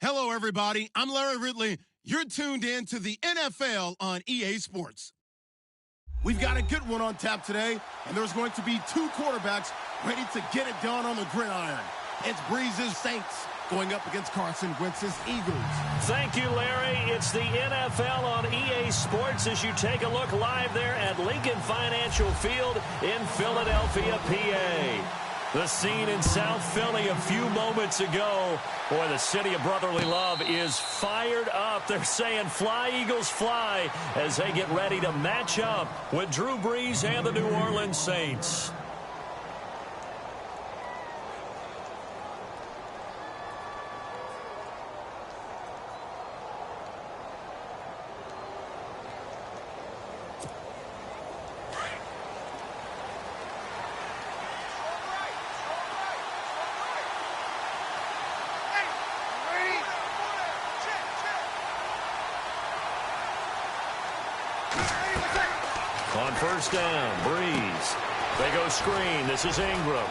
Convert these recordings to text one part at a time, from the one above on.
Hello, everybody. I'm Larry Ridley. You're tuned in to the NFL on EA Sports. We've got a good one on tap today, and there's going to be two quarterbacks ready to get it done on the gridiron. It's Breeze's Saints going up against Carson Wentz's Eagles. Thank you, Larry. It's the NFL on EA Sports as you take a look live there at Lincoln Financial Field in Philadelphia, PA. The scene in South Philly a few moments ago. Boy, the city of brotherly love is fired up. They're saying, fly, Eagles, fly, as they get ready to match up with Drew Brees and the New Orleans Saints. On first down, Brees. They go screen. This is Ingram.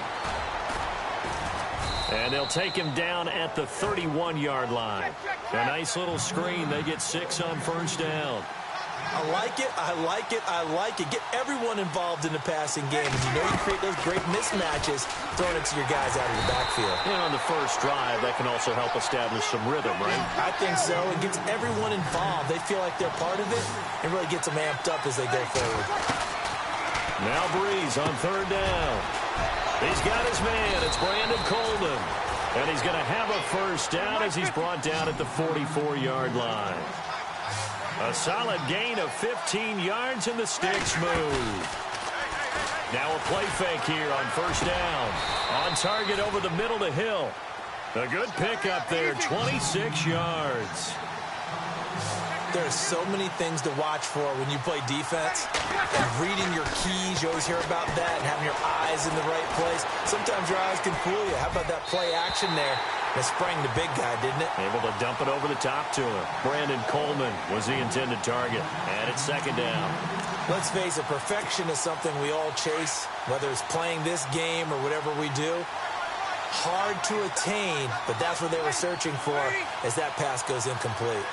And they'll take him down at the 31-yard line. A nice little screen. They get 6 on first down. I like it, I like it, I like it. Get everyone involved in the passing game. And you know you create those great mismatches throwing it to your guys out of the backfield. And on the first drive, that can also help establish some rhythm, right? I think so. It gets everyone involved. They feel like they're part of it and really gets them amped up as they go forward. Now Brees on third down. He's got his man. It's Brandon Coleman. And he's going to have a first down as he's brought down at the 44-yard line. A solid gain of 15 yards, and the sticks move. Now a play fake here on first down. On target over the middle to Hill. A good pickup there, 26 yards. There's so many things to watch for when you play defense. And reading your keys, you always hear about that, and having your eyes in the right place. Sometimes your eyes can fool you. How about that play action there? It sprang the big guy, didn't it? Able to dump it over the top to him. Brandon Coleman was the intended target. And it's second down. Let's face it, perfection is something we all chase, whether it's playing this game or whatever we do. Hard to attain, but that's what they were searching for as that pass goes incomplete.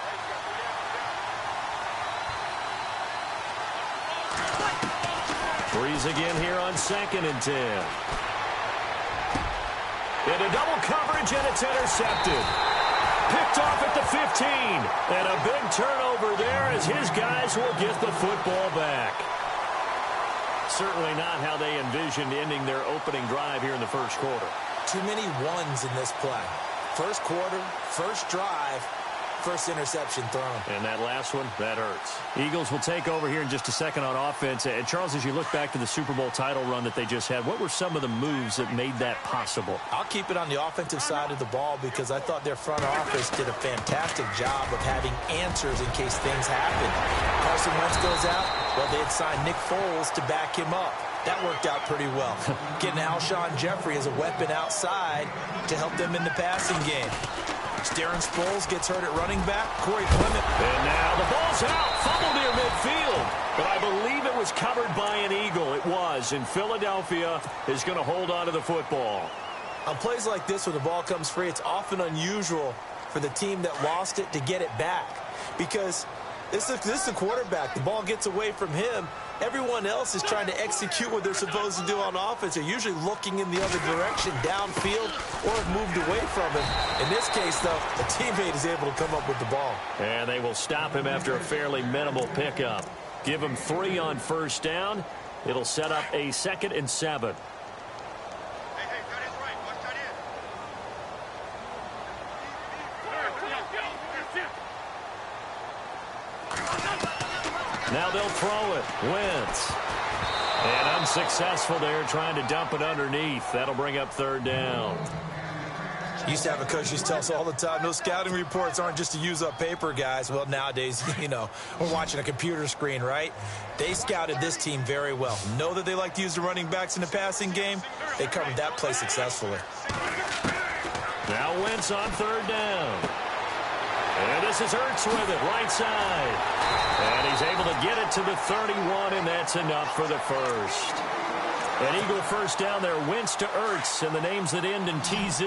Brees again here on 2nd and 10. Into double coverage, and it's intercepted. Picked off at the 15. And a big turnover there as his guys will get the football back. Certainly not how they envisioned ending their opening drive here in the first quarter. Too many ones in this play. First quarter, first drive, first interception thrown. And that last one, that hurts. Eagles will take over here in just a second on offense. And Charles, as you look back to the Super Bowl title run that they just had, what were some of the moves that made that possible? I'll keep it on the offensive side of the ball because I thought their front office did a fantastic job of having answers in case things happen. Carson Wentz goes out. Well, they had signed Nick Foles to back him up. That worked out pretty well. Getting Alshon Jeffrey as a weapon outside to help them in the passing game. Darren Sproles gets hurt at running back. Corey Clement. And now the ball's out. Fumble near midfield. But I believe it was covered by an Eagle. It was. And Philadelphia is going to hold on to the football. On plays like this, when the ball comes free, it's often unusual for the team that lost it to get it back. Because this is the quarterback. The ball gets away from him. Everyone else is trying to execute what they're supposed to do on offense. They're usually looking in the other direction, downfield, or have moved away from him. In this case, though, a teammate is able to come up with the ball. And they will stop him after a fairly minimal pickup. Give him 3 on first down. It'll set up a 2nd and 7. Now they'll throw it. Wentz. And unsuccessful there, trying to dump it underneath. That'll bring up 3rd down. Used to have a coach who used to tell us all the time, those scouting reports aren't just to use up paper, guys. Well, nowadays, you know, we're watching a computer screen, right? They scouted this team very well. Know that they like to use the running backs in the passing game. They covered that play successfully. Now Wentz on 3rd down. And this is Ertz with it, right side. And he's able to get it to the 31, and that's enough for the first. An Eagle first down there, Wentz to Ertz, and the names that end in TZ.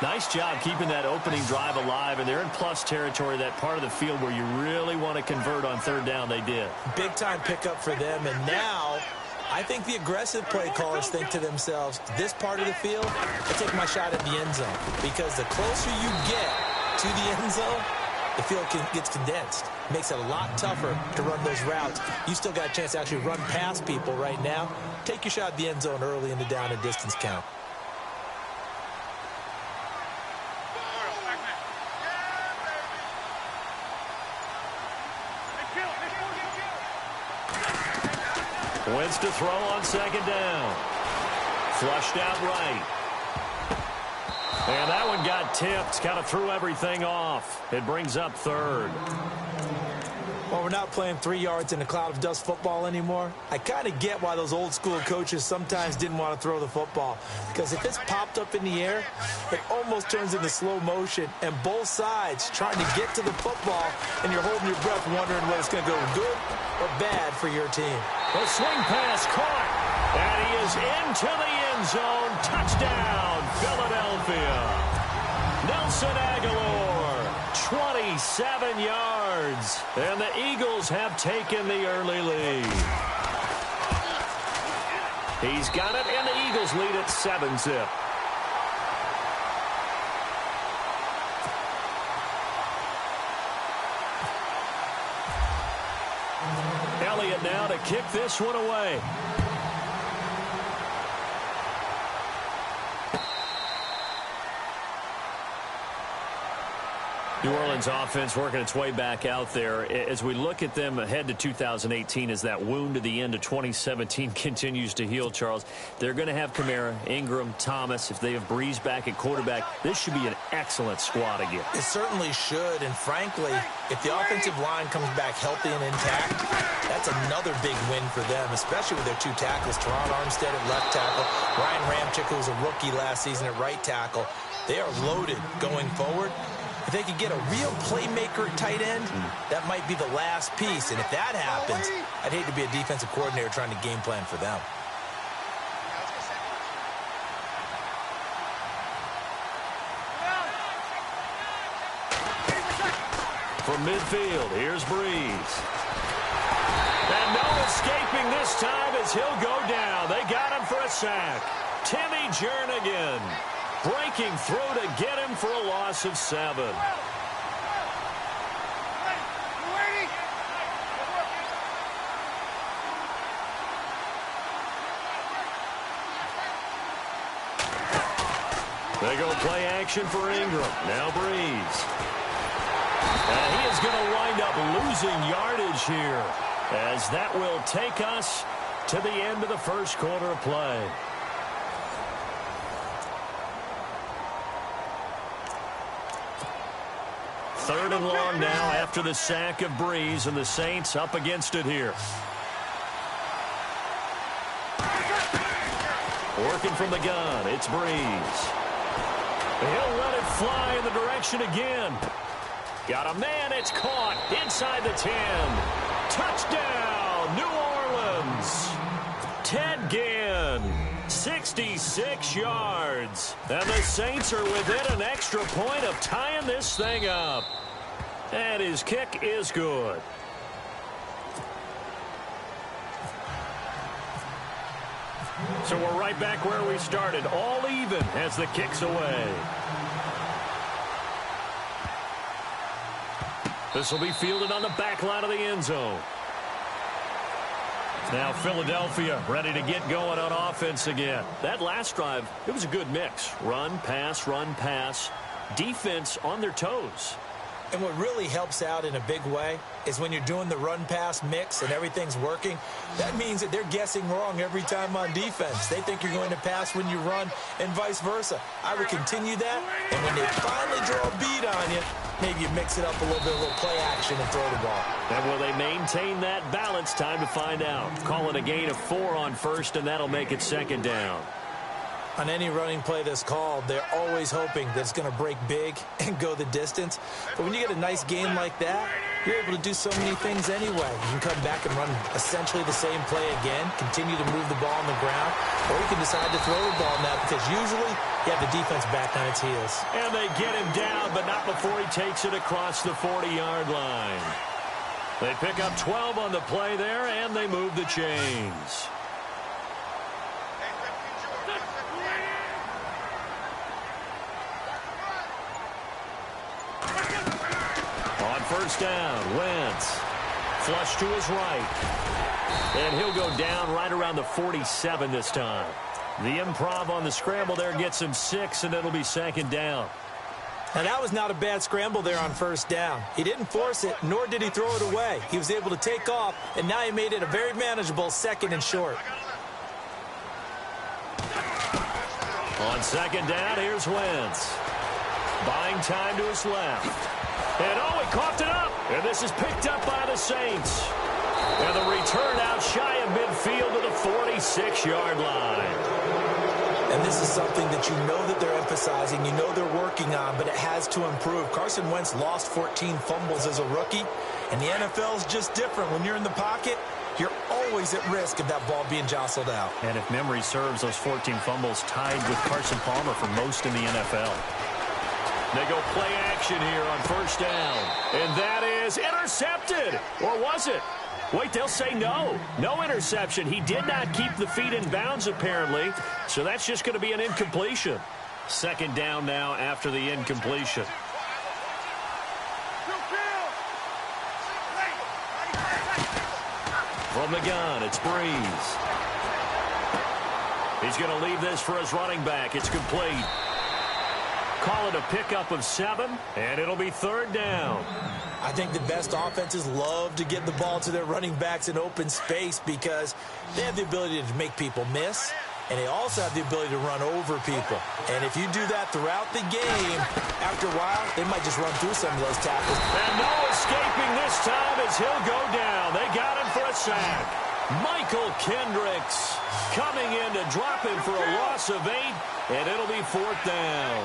Nice job keeping that opening drive alive, and they're in plus territory, that part of the field where you really want to convert on third down. They did. Big-time pickup for them, and now I think the aggressive play callers think to themselves, this part of the field, I take my shot at the end zone, because the closer you get to the end zone, the field gets condensed. Makes it a lot tougher to run those routes. You still got a chance to actually run past people right now. Take your shot at the end zone early in the down and distance count. Wentz to throw on second down. Flushed out right. And that one got tipped. Kind of threw everything off. It brings up third. Well, we're not playing 3 yards in a cloud of dust football anymore. I kind of get why those old school coaches sometimes didn't want to throw the football. Because if it's popped up in the air, it almost turns into slow motion. And both sides trying to get to the football, and you're holding your breath wondering whether it's going to go good or bad for your team. The swing pass caught. And he is into the end zone. Touchdown, Philadelphia. Nelson Aguilar, 27 yards. And the Eagles have taken the early lead. He's got it, and the Eagles lead at 7-zip. Elliott now to kick this one away. New Orleans offense working its way back out there. As we look at them ahead to 2018, as that wound to the end of 2017 continues to heal, Charles, they're going to have Kamara, Ingram, Thomas. If they have Breeze back at quarterback, this should be an excellent squad again. It certainly should, and frankly, if the offensive line comes back healthy and intact, that's another big win for them, especially with their 2 tackles, Teron Armstead at left tackle, Ryan Ramczyk, who was a rookie last season at right tackle. They are loaded going forward. If they could get a real playmaker at tight end, that might be the last piece. And if that happens, I'd hate to be a defensive coordinator trying to game plan for them. From midfield, here's Breeze. And no escaping this time as he'll go down. They got him for a sack. Timmy Jernigan breaking through to get him for a loss of 7. They go play action for Ingram. Now Breeze. And he is going to wind up losing yardage here, as that will take us to the end of the first quarter of play. Third and long now after the sack of Breeze, and the Saints up against it here. Working from the gun, it's Breeze. He'll let it fly in the direction again. Got a man, it's caught inside the 10. Touchdown, New Orleans. Ted Ginn, 66 yards. And the Saints are within an extra point of tying this thing up. And his kick is good. So we're right back where we started, all even as the kick's away. This will be fielded on the back line of the end zone. Now Philadelphia ready to get going on offense again. That last drive, it was a good mix. Run, pass, defense on their toes. And what really helps out in a big way is when you're doing the run-pass mix and everything's working, that means that they're guessing wrong every time on defense. They think you're going to pass when you run and vice versa. I would continue that, and when they finally draw a beat on you, maybe you mix it up a little bit, a little play action and throw the ball. And will they maintain that balance? Time to find out. Call it a gain of 4 on first, and that'll make it second down. On any running play that's called, they're always hoping that it's going to break big and go the distance. But when you get a nice game like that, you're able to do so many things anyway. You can come back and run essentially the same play again, continue to move the ball on the ground, or you can decide to throw the ball now, because usually Yeah, the defense back on its heels. And they get him down, but not before he takes it across the 40-yard line. They pick up 12 on the play there, and they move the chains. On first down, Wentz. Flush to his right. And he'll go down right around the 47 this time. The improv on the scramble there gets him 6, and it'll be second down. And that was not a bad scramble there on first down. He didn't force it, nor did he throw it away. He was able to take off, and now he made it a very manageable second and short. On second down, here's Wentz. Buying time to his left. And oh, he coughed it up. And this is picked up by the Saints. And the return out shy of midfield to the 46-yard line. And this is something that you know that they're emphasizing, you know they're working on, but it has to improve. Carson Wentz lost 14 fumbles as a rookie, and the NFL is just different. When you're in the pocket, you're always at risk of that ball being jostled out. And if memory serves, those 14 fumbles tied with Carson Palmer for most in the NFL. They go play action here on first down. And that is intercepted. Or was it? Wait, they'll say no. No interception. He did not keep the feet in bounds, apparently. So that's just going to be an incompletion. Second down now after the incompletion. From the gun, it's Breeze. He's going to leave this for his running back. It's complete. Call it a pickup of 7, and it'll be third down. I think the best offenses love to get the ball to their running backs in open space because they have the ability to make people miss, and they also have the ability to run over people. And if you do that throughout the game, after a while, they might just run through some of those tackles. And no escaping this time as he'll go down. They got him for a sack. Michael Kendricks coming in to drop him for a loss of 8, and it'll be fourth down.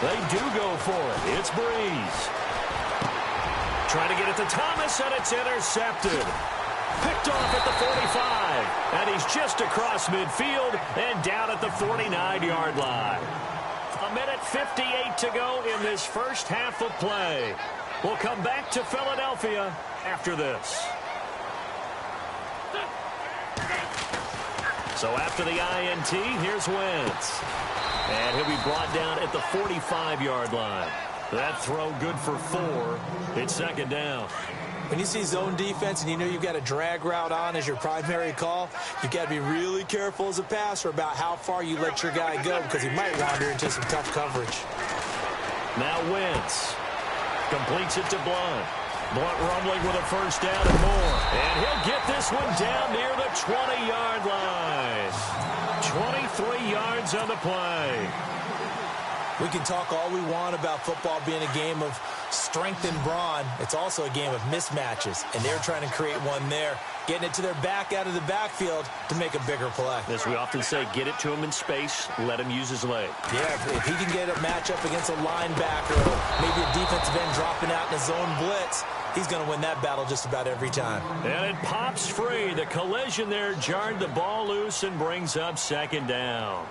They do go for it. It's Breeze. Trying to get it to Thomas, and it's intercepted. Picked off at the 45. And he's just across midfield and down at the 49-yard line. 1:58 to go in this first half of play. We'll come back to Philadelphia after this. So after the INT, here's Wentz. And he'll be brought down at the 45-yard line. That throw good for 4. It's second down. When you see zone defense and you know you've got a drag route on as your primary call, you've got to be really careful as a passer about how far you let your guy go because he might wander into some tough coverage. Now Wentz completes it to Blunt. Blunt rumbling with a first down and more. And he'll get this one down near the 20-yard line. 23 yards on the play. We can talk all we want about football being a game of strength and brawn. It's also a game of mismatches, and they're trying to create one there, getting it to their back out of the backfield to make a bigger play. As we often say, get it to him in space, let him use his leg. Yeah, if he can get a matchup against a linebacker or maybe a defensive end dropping out in a zone blitz, he's going to win that battle just about every time. And it pops free. The collision there jarred the ball loose and brings up second down.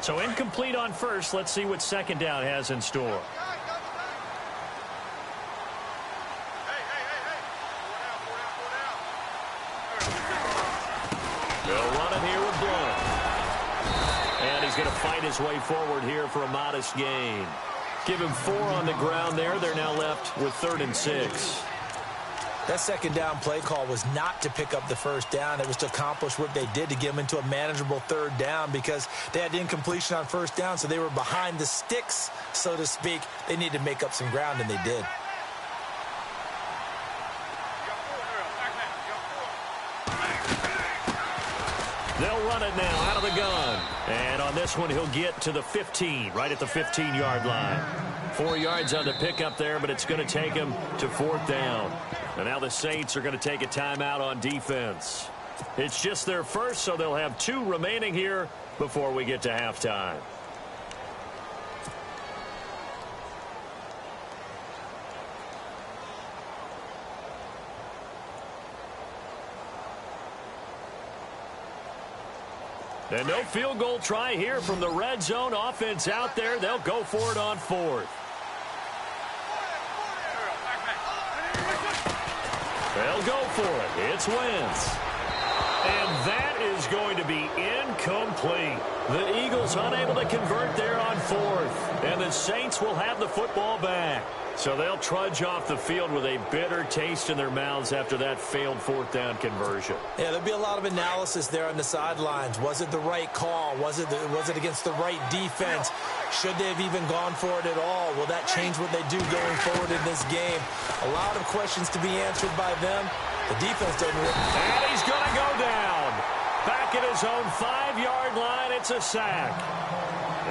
So incomplete on first. Let's see what second down has in store. They'll run it here with Blunt. And he's going to fight his way forward here for a modest gain. Give him 4 on the ground there. They're now left with 3rd and 6. That second down play call was not to pick up the first down. It was to accomplish what they did to get them into a manageable 3rd down because they had incompletion on first down, so they were behind the sticks, so to speak. They needed to make up some ground, and they did. They'll run it now out of the gun. And on this one, he'll get to the 15, right at the 15-yard line. 4 yards on the pickup there, but it's going to take him to 4th down. And now the Saints are going to take a timeout on defense. It's just their first, so they'll have 2 remaining here before we get to halftime. And no field goal try here from the red zone offense out there. They'll go for it on fourth. They'll go for it. It's Wentz. And that is going to be incomplete. The Eagles unable to convert there on fourth. And the Saints will have the football back. So they'll trudge off the field with a bitter taste in their mouths after that failed fourth down conversion. Yeah, there'll be a lot of analysis there on the sidelines. Was it the right call? Was it against the right defense? Should they have even gone for it at all? Will that change what they do going forward in this game? A lot of questions to be answered by them. The defense doesn't work. And he's going to go down. Back at his own 5-yard line, it's a sack.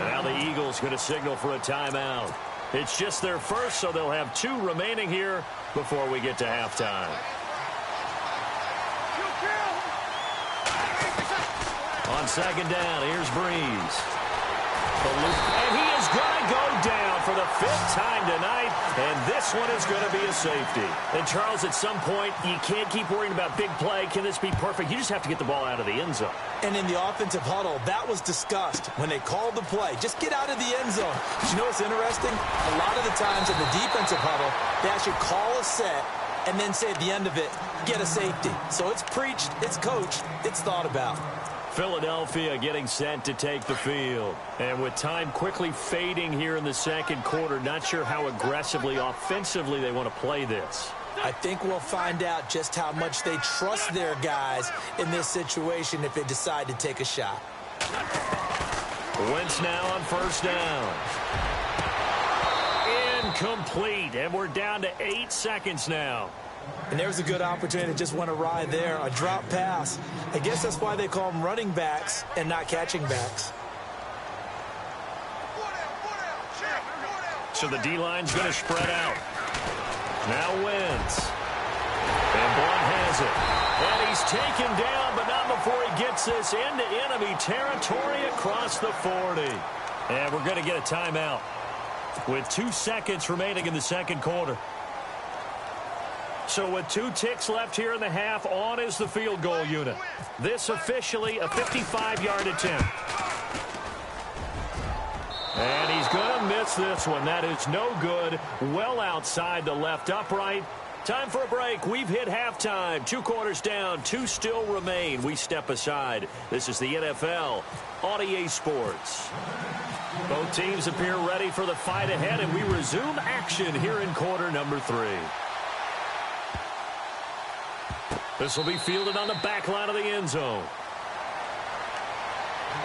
And now the Eagles going to signal for a timeout. It's just their first, so they'll have 2 remaining here before we get to halftime. On second down, here's Breeze. And he is going to go down for the 5th time tonight, and this one is going to be a safety. And, Charles, at some point, you can't keep worrying about big play. Can this be perfect? You just have to get the ball out of the end zone. And in the offensive huddle, that was discussed when they called the play. Just get out of the end zone. But you know what's interesting? A lot of the times in the defensive huddle, they actually call a set and then say at the end of it, get a safety. So it's preached, it's coached, it's thought about. Philadelphia getting set to take the field. And with time quickly fading here in the second quarter, not sure how aggressively, offensively they want to play this. I think we'll find out just how much they trust their guys in this situation if they decide to take a shot. Wentz now on first down. Incomplete, and we're down to 8 seconds now. And there's a good opportunity to just want to ride there, a drop pass. I guess that's why they call them running backs and not catching backs. So the D-line's going to spread out. Now Wentz. And Blunt has it. And he's taken down, but not before he gets this into enemy territory across the 40. And we're going to get a timeout with 2 seconds remaining in the second quarter. So with 2 ticks left here in the half, on is the field goal unit. This officially a 55-yard attempt. And he's going to miss this one. That is no good. Well outside the left upright. Time for a break. We've hit halftime. 2 quarters down. 2 still remain. We step aside. This is the NFL on EA Sports. Both teams appear ready for the fight ahead, and we resume action here in quarter number 3. This will be fielded on the back line of the end zone.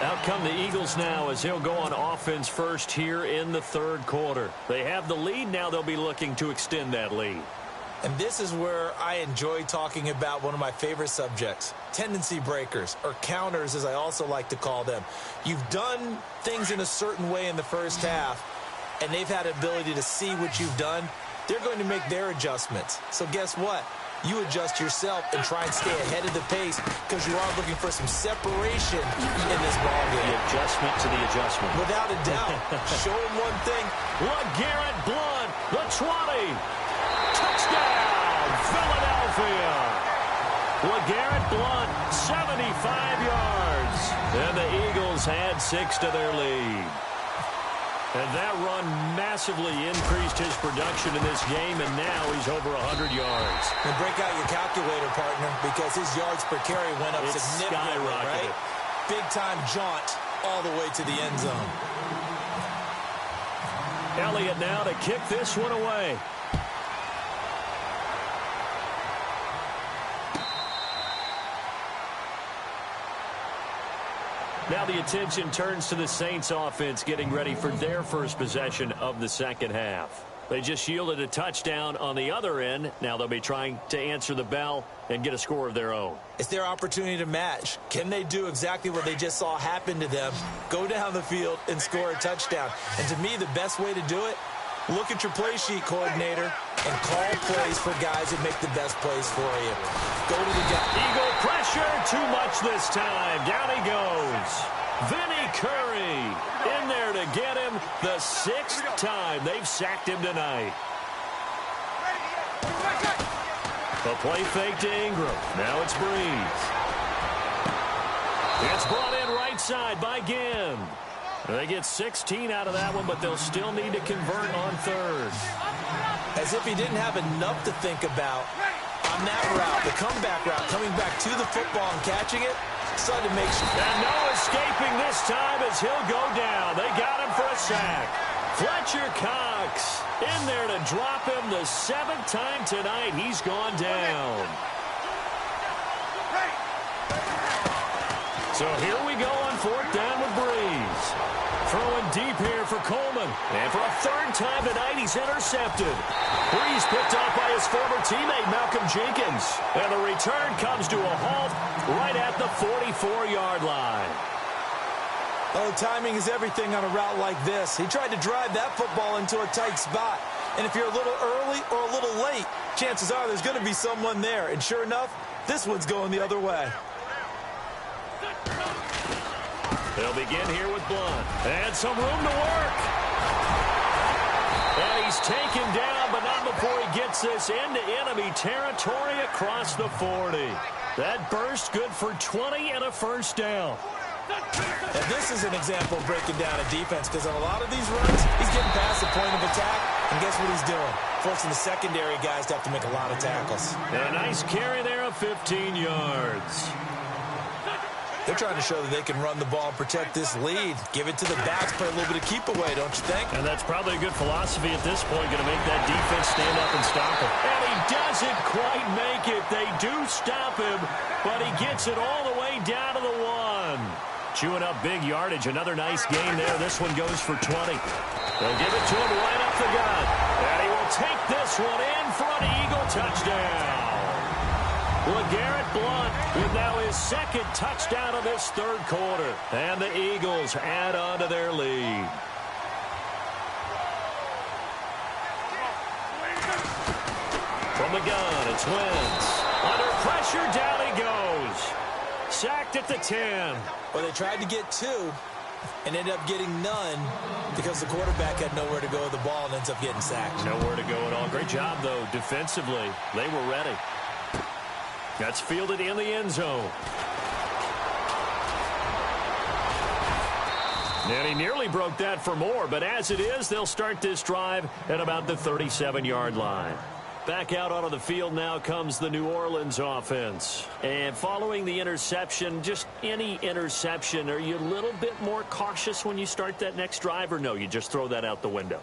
Out come the Eagles now as they'll go on offense first here in the third quarter. They have the lead. Now they'll be looking to extend that lead. And this is where I enjoy talking about one of my favorite subjects, tendency breakers, or counters as I also like to call them. You've done things in a certain way in the first half, and they've had an ability to see what you've done. They're going to make their adjustments. So guess what? You adjust yourself and try and stay ahead of the pace because you are looking for some separation in this ballgame. The adjustment to the adjustment. Without a doubt. Show them one thing. LeGarrette Blunt, the 20. Touchdown, Philadelphia. LeGarrette Blunt, 75 yards. And the Eagles add 6 to their lead. And that run massively increased his production in this game, and now he's over 100 yards. And break out your calculator, partner, because his yards per carry went up significantly, right? Big-time jaunt all the way to the end zone. Elliott now to kick this one away. Now the attention turns to the Saints offense getting ready for their first possession of the second half. They just yielded a touchdown on the other end. Now they'll be trying to answer the bell and get a score of their own. It's their opportunity to match. Can they do exactly what they just saw happen to them? Go down the field and score a touchdown. And to me, the best way to do it, look at your play sheet coordinator and call plays for guys that make the best plays for you. Go to the guy. Eagle pressure, too much this time. Down he goes. Vinny Curry in there to get him the 6th time they've sacked him tonight. The play fake to Ingram. Now it's Breeze. It's brought in right side by Ginn. They get 16 out of that one, but they'll still need to convert on third. As if he didn't have enough to think about on that route, the comeback route, coming back to the football and catching it, decided to make sure. And no escaping this time as he'll go down. They got him for a sack. Fletcher Cox in there to drop him the 7th time tonight. He's gone down. So here we go on 4th down with Breeze. Throwing deep here for Coleman. And for a 3rd time tonight, he's intercepted. Breeze picked off by his former teammate, Malcolm Jenkins. And the return comes to a halt right at the 44-yard line. Oh, timing is everything on a route like this. He tried to drive that football into a tight spot. And if you're a little early or a little late, chances are there's going to be someone there. And sure enough, this one's going the other way. They'll begin here with Blunt. And some room to work. And he's taken down, but not before he gets this into enemy territory across the 40. That burst good for 20 and a 1st down. And this is an example of breaking down a defense, because on a lot of these runs, he's getting past the point of attack, and guess what he's doing? Forcing the secondary guys to have to make a lot of tackles. And a nice carry there of 15 yards. They're trying to show that they can run the ball and protect this lead. Give it to the backs, play a little bit of keep away, don't you think? And that's probably a good philosophy at this point, going to make that defense stand up and stop him. And he doesn't quite make it. They do stop him, but he gets it all the way down to the 1. Chewing up big yardage. Another nice gain there. This one goes for 20. They'll give it to him right up the gut. And he will take this one in for an Eagle touchdown. LeGarrette Blunt with now his 2nd touchdown of this 3rd quarter. And the Eagles add on to their lead. From the gun, it's Wentz. Under pressure, down he goes. Sacked at the 10. Well, they tried to get 2 and ended up getting none because the quarterback had nowhere to go with the ball and ends up getting sacked. Nowhere to go at all. Great job, though, defensively. They were ready. That's fielded in the end zone. And he nearly broke that for more, but as it is, they'll start this drive at about the 37-yard line. Back out onto the field now comes the New Orleans offense. And following the interception, just any interception, are you a little bit more cautious when you start that next drive, or no, you just throw that out the window?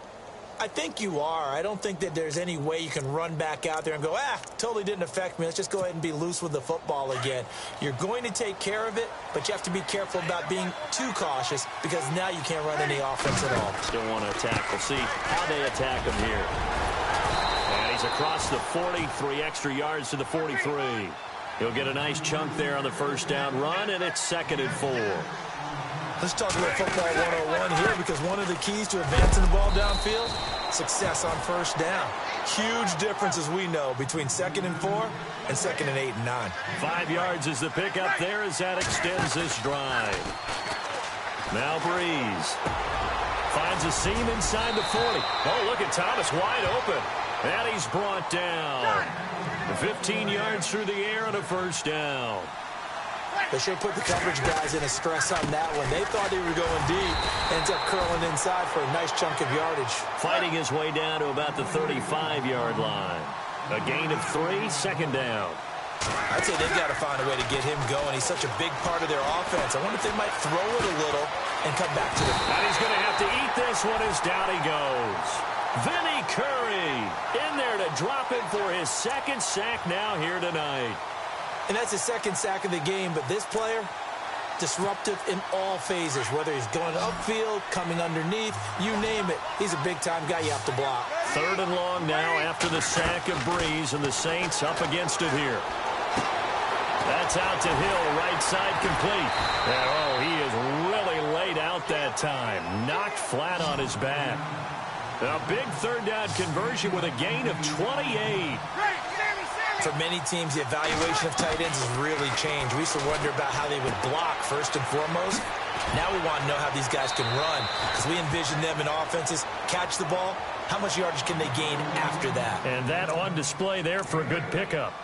I think you are. I don't think that there's any way you can run back out there and go, totally didn't affect me. Let's just go ahead and be loose with the football again. You're going to take care of it, but you have to be careful about being too cautious because now you can't run any offense at all. Still want to attack. We'll see how they attack him here. And he's across the 40, 3 extra yards to the 43. He'll get a nice chunk there on the 1st down run, and it's 2nd and 4. Let's talk about football 101 here, because one of the keys to advancing the ball downfield, success on 1st down. Huge difference, as we know, between 2nd and 4 and 2nd and 8 and 9. 5 yards is the pickup there as that extends this drive. Now Breeze finds a seam inside the 40. Oh, look at Thomas wide open. And he's brought down. 15 yards through the air on a 1st down. They should put the coverage guys in a stress on that one. They thought they were going deep. Ends up curling inside for a nice chunk of yardage. Fighting his way down to about the 35-yard line. A gain of 3, 2nd down. I'd say they've got to find a way to get him going. He's such a big part of their offense. I wonder if they might throw it a little and come back to the... And he's going to have to eat this one as down he goes. Vinnie Curry in there to drop him for his 2nd sack now here tonight. And that's his 2nd sack of the game, but this player, disruptive in all phases, whether he's going upfield, coming underneath, you name it. He's a big-time guy you have to block. 3rd and long now after the sack of Breeze, and the Saints up against it here. That's out to Hill, right side complete. And, oh, he is really laid out that time. Knocked flat on his back. A big 3rd down conversion with a gain of 28. For many teams, the evaluation of tight ends has really changed. We used to wonder about how they would block first and foremost. Now we want to know how these guys can run, because we envision them in offenses catch the ball. How much yardage can they gain after that? And that on display there for a good pickup.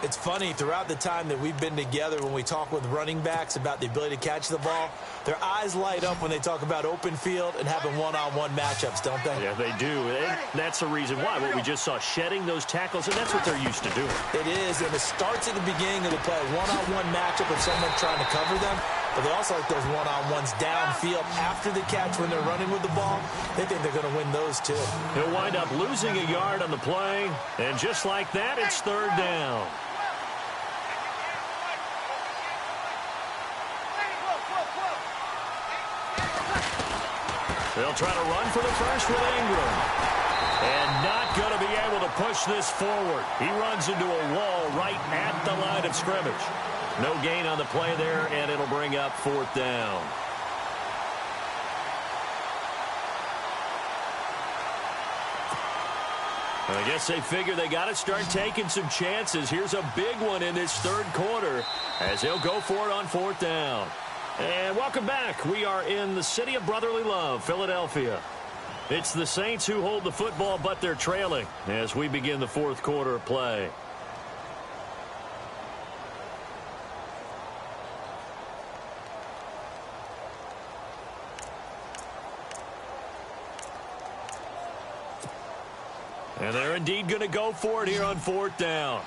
It's funny, throughout the time that we've been together, when we talk with running backs about the ability to catch the ball, their eyes light up when they talk about open field and having one-on-one matchups, don't they? Yeah, they do. And that's the reason why. What we just saw, shedding those tackles, and that's what they're used to doing. It is, and it starts at the beginning of the play. One-on-one matchup of someone trying to cover them, but they also like those one-on-ones downfield after the catch when they're running with the ball. They think they're going to win those, too. He'll wind up losing a yard on the play, and just like that, it's third down. They'll try to run for the first with Ingram. And not going to be able to push this forward. He runs into a wall right at the line of scrimmage. No gain on the play there, and it'll bring up fourth down. I guess they figure they got to start taking some chances. Here's a big one in this third quarter as he'll go for it on fourth down. And welcome back. We are in the city of brotherly love, Philadelphia. It's the Saints who hold the football, but they're trailing as we begin the fourth quarter of play. And they're indeed going to go for it here on fourth down.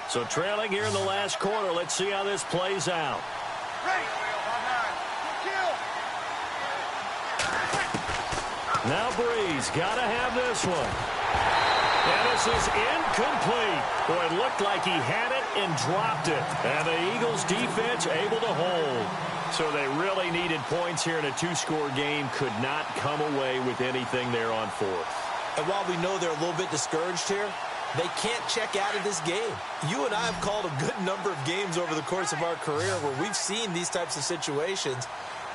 So trailing here in the last quarter. Let's see how this plays out. Now Breeze got to have this one. And this is incomplete. Boy, it looked like he had it and dropped it. And the Eagles defense able to hold. So they really needed points here in a two-score game. Could not come away with anything there on fourth. And while we know they're a little bit discouraged here, they can't check out of this game. You and I have called a good number of games over the course of our career where we've seen these types of situations.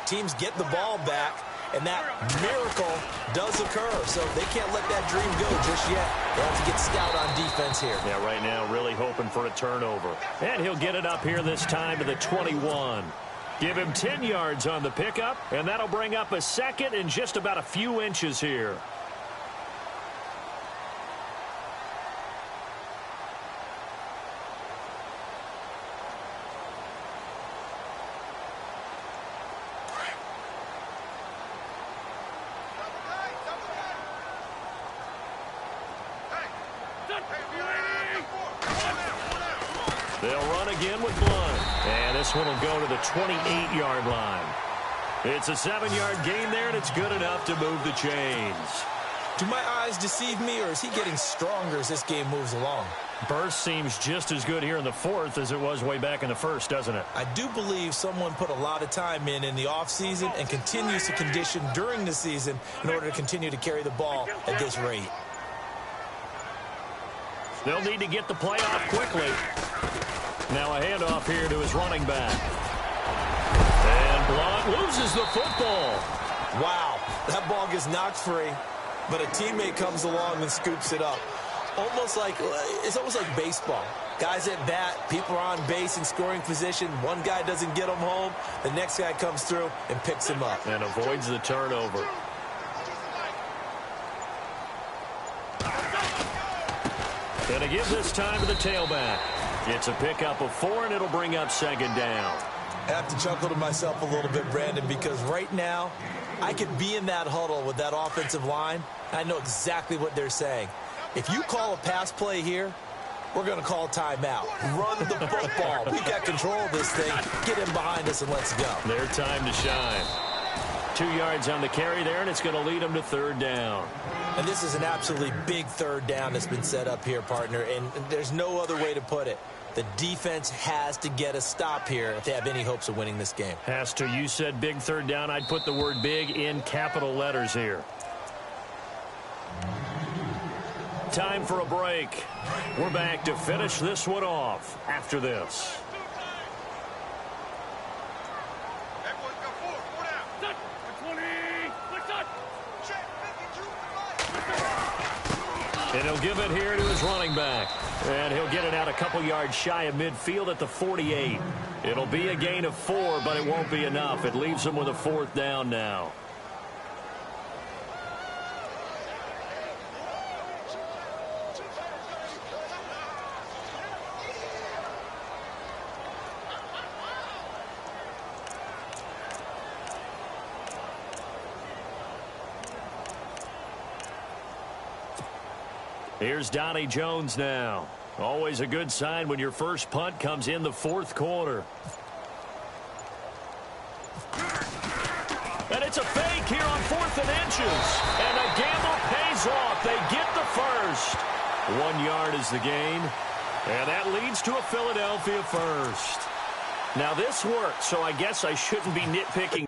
Teams get the ball back, and that miracle does occur. So they can't let that dream go just yet. They have to get stout on defense here. Yeah, right now really hoping for a turnover. And he'll get it up here this time to the 21. Give him 10 yards on the pickup, and that'll bring up a second and just about a few inches here. They'll run again with Blunt. And this one will go to the 28-yard line. It's a 7-yard gain there, and it's good enough to move the chains. Do my eyes deceive me, or is he getting stronger as this game moves along? Burst seems just as good here in the fourth as it was way back in the first, doesn't it? I do believe someone put a lot of time in the offseason and continues to condition during the season in order to continue to carry the ball at this rate. They'll need to get the play off quickly. Now a handoff here to his running back. And Blunt loses the football. Wow, that ball gets knocked free, but a teammate comes along and scoops it up. It's almost like baseball. Guys at bat, people are on base in scoring position. One guy doesn't get him home. The next guy comes through and picks him up. And avoids the turnover. And to give this time to the tailback. It's a pickup of 4, and it'll bring up second down. I have to chuckle to myself a little bit, Brandon, because right now I could be in that huddle with that offensive line. I know exactly what they're saying. If you call a pass play here, we're going to call timeout. Run the football. We've got control of this thing. Get him behind us and let's go. Their time to shine. 2 yards on the carry there, and it's going to lead them to third down. And this is an absolutely big third down that's been set up here, partner, and there's no other way to put it. The defense has to get a stop here if they have any hopes of winning this game. Has to. You said big third down. I'd put the word big in capital letters here. Time for a break. We're back to finish this one off after this. And he'll give it here to his running back. And he'll get it out a couple yards shy of midfield at the 48. It'll be a gain of 4, but it won't be enough. It leaves him with a fourth down now. Here's Donnie Jones now. Always a good sign when your first punt comes in the fourth quarter. And it's a fake here on 4th and inches. And the gamble pays off. They get the first. 1 yard is the gain. And that leads to a Philadelphia first. Now this worked, so I guess I shouldn't be nitpicking.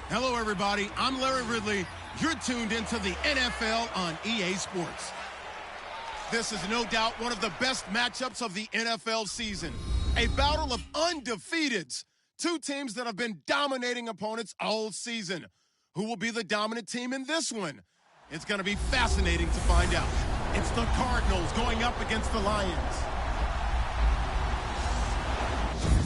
Hello, everybody. I'm Larry Ridley. You're tuned into the NFL on EA Sports. This is no doubt one of the best matchups of the NFL season. A battle of undefeateds. Two teams that have been dominating opponents all season. Who will be the dominant team in this one? It's going to be fascinating to find out. It's the Cardinals going up against the Lions.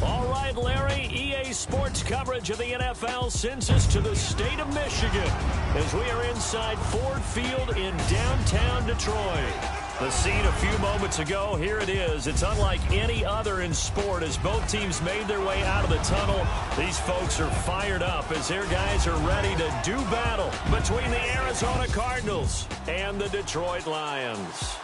All right, Larry, EA Sports coverage of the NFL sends us to the state of Michigan as we are inside Ford Field in downtown Detroit. The scene a few moments ago, here it is. It's unlike any other in sport as both teams made their way out of the tunnel. These folks are fired up as their guys are ready to do battle between the Arizona Cardinals and the Detroit Lions.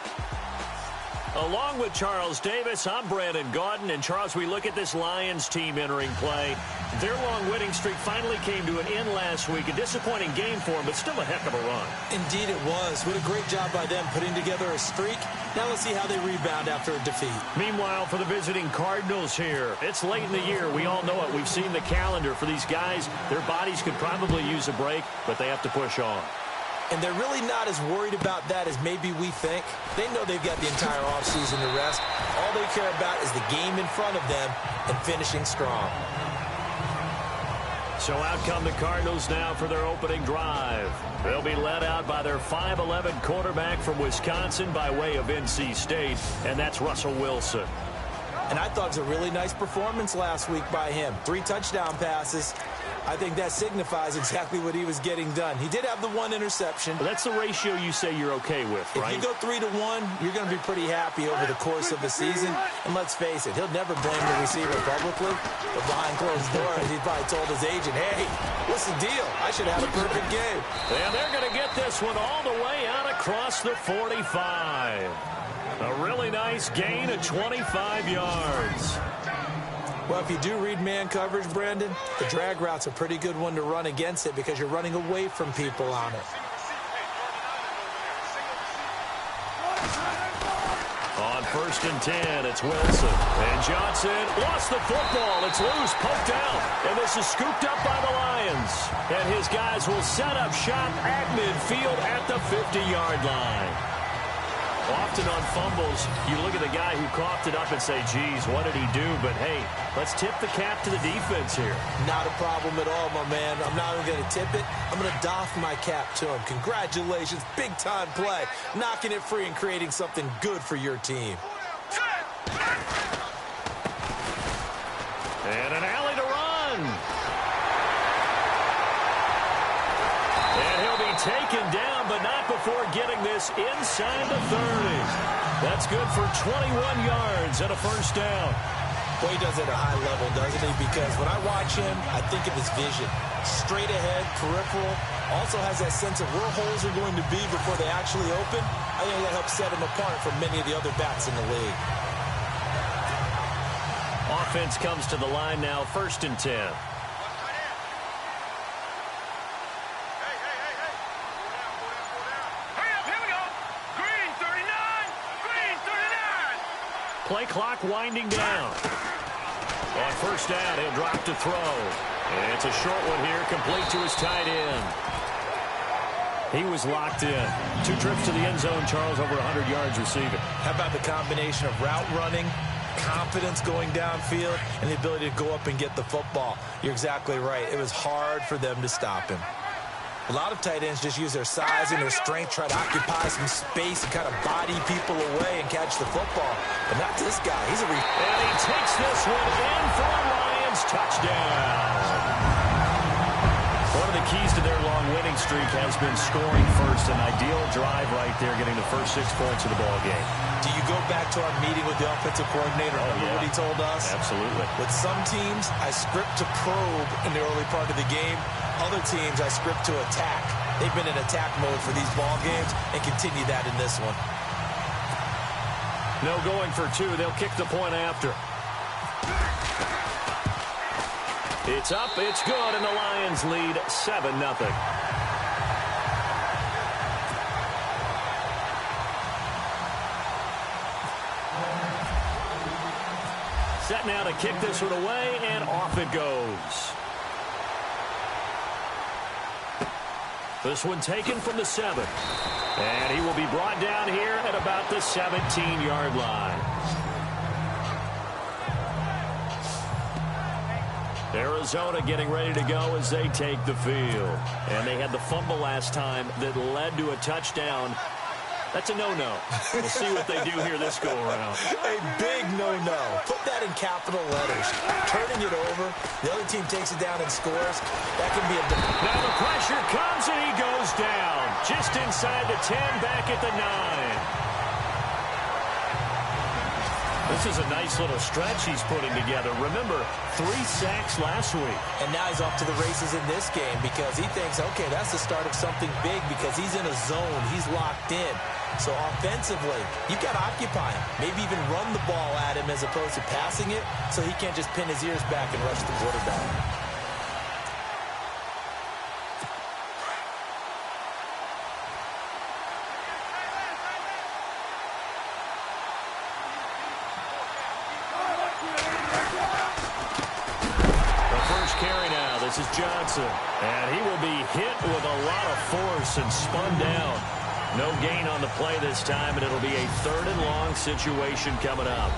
Along with Charles Davis, I'm Brandon Gaudin. And Charles, we look at this Lions team entering play. Their long winning streak finally came to an end last week. A disappointing game for them, but still a heck of a run. Indeed it was. What a great job by them putting together a streak. Now let's see how they rebound after a defeat. Meanwhile, for the visiting Cardinals here, it's late in the year. We all know it. We've seen the calendar for these guys. Their bodies could probably use a break, but they have to push on. And they're really not as worried about that as maybe we think. They know they've got the entire offseason to rest. All they care about is the game in front of them and finishing strong. So out come the Cardinals now for their opening drive. They'll be led out by their 5'11" quarterback from Wisconsin by way of NC State, and that's Russell Wilson. And I thought it was a really nice performance last week by him. 3 touchdown passes. I think that signifies exactly what he was getting done. He did have the 1 interception. But that's the ratio you say you're okay with, right? If you go 3-1, you're going to be pretty happy over the course of the season. And let's face it, he'll never blame the receiver publicly. But behind closed doors, he probably told his agent, hey, what's the deal? I should have a perfect game. And they're going to get this one all the way out across the 45. A really nice gain of 25 yards. Well, if you do read man coverage, Brandon, the drag route's a pretty good one to run against it because you're running away from people on it. On 1st and 10, it's Wilson. And Johnson lost the football. It's loose, poked out. And this is scooped up by the Lions. And his guys will set up shop at midfield at the 50-yard line. Often on fumbles, you look at the guy who coughed it up and say, geez, what did he do? But, hey, let's tip the cap to the defense here. Not a problem at all, my man. I'm not even going to tip it. I'm going to doff my cap to him. Congratulations. Big-time play. Knocking it free and creating something good for your team. And an alley to run. And he'll be taken down him, but not before getting this inside the 30. That's good for 21 yards and a first down. Well, he does it at a high level, doesn't he? Because when I watch him, I think of his vision. Straight ahead, peripheral. Also has that sense of where holes are going to be before they actually open. I think that helps set him apart from many of the other backs in the league. Offense comes to the line now, 1st and 10. Play clock winding down. On 1st down, he'll drop to throw. And it's a short one here, complete to his tight end. He was locked in. 2 trips to the end zone, Charles, over 100 yards receiving. How about the combination of route running, confidence going downfield, and the ability to go up and get the football? You're exactly right. It was hard for them to stop him. A lot of tight ends just use their size and their strength, try to occupy some space and kind of body people away and catch the football. But not this guy. He's a... And he takes this one in for a Lions touchdown. One of the keys to their long winning streak has been scoring first. An ideal drive right there, getting the first 6 points of the ball game. Do you go back to our meeting with the offensive coordinator? Remember what he told us? Absolutely. With some teams, I script to probe in the early part of the game. Other teams, I script to attack. They've been in attack mode for these ball games and continue that in this one. No going for 2. They'll kick the point after. It's up, it's good, and the Lions lead 7-0. Set now to kick this one away, and off it goes. This one taken from the 7. And he will be brought down here at about the 17-yard line. Arizona getting ready to go as they take the field. And they had the fumble last time that led to a touchdown. That's a no-no. We'll see what they do here this go-around. A big no-no. Put that in capital letters. Turning it over. The other team takes it down and scores. That can be a... Now the pressure comes and he goes down. Just inside the 10, back at the 9. This is a nice little stretch he's putting together. Remember, 3 sacks last week. And now he's off to the races in this game because he thinks, okay, that's the start of something big because he's in a zone. He's locked in. So offensively, you've got to occupy him. Maybe even run the ball at him as opposed to passing it so he can't just pin his ears back and rush the quarterback. This is Johnson, and he will be hit with a lot of force and spun down. No gain on the play this time, and it'll be a 3rd and long situation coming up.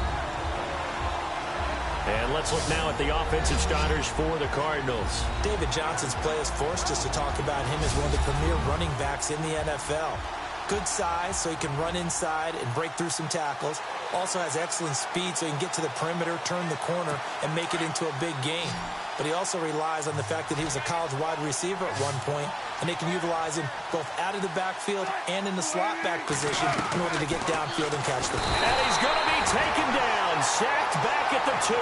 And let's look now at the offensive starters for the Cardinals. David Johnson's play has forced us to talk about him as one of the premier running backs in the NFL. Good size, so he can run inside and break through some tackles. Also has excellent speed, so he can get to the perimeter, turn the corner, and make it into a big game. But he also relies on the fact that he was a college wide receiver at one point, and they can utilize him both out of the backfield and in the slot back position in order to get downfield and catch the ball. And he's going to be taken down, sacked back at the 2.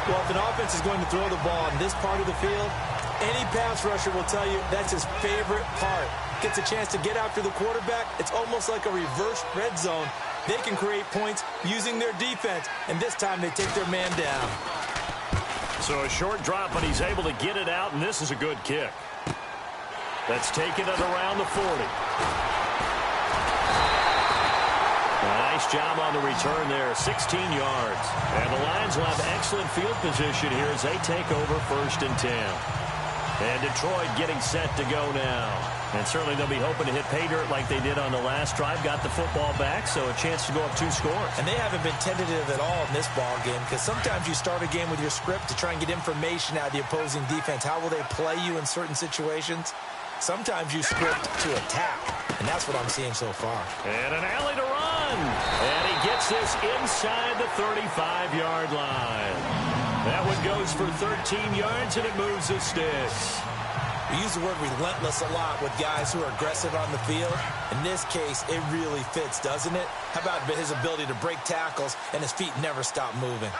Well, if an offense is going to throw the ball in this part of the field, any pass rusher will tell you that's his favorite part. Gets a chance to get after the quarterback. It's almost like a reverse red zone. They can create points using their defense, and this time they take their man down. So a short drop, but he's able to get it out, and this is a good kick. That's taken at around the 40. Nice job on the return there, 16 yards. And the Lions will have excellent field position here as they take over 1st and 10. And Detroit getting set to go now. And certainly they'll be hoping to hit pay dirt like they did on the last drive. Got the football back, so a chance to go up 2 scores. And they haven't been tentative at all in this ball game because sometimes you start a game with your script to try and get information out of the opposing defense. How will they play you in certain situations? Sometimes you script to attack, and that's what I'm seeing so far. And an alley to run. And he gets this inside the 35-yard line. That one goes for 13 yards, and it moves the sticks. We use the word relentless a lot with guys who are aggressive on the field. In this case, it really fits, doesn't it? How about his ability to break tackles and his feet never stop moving?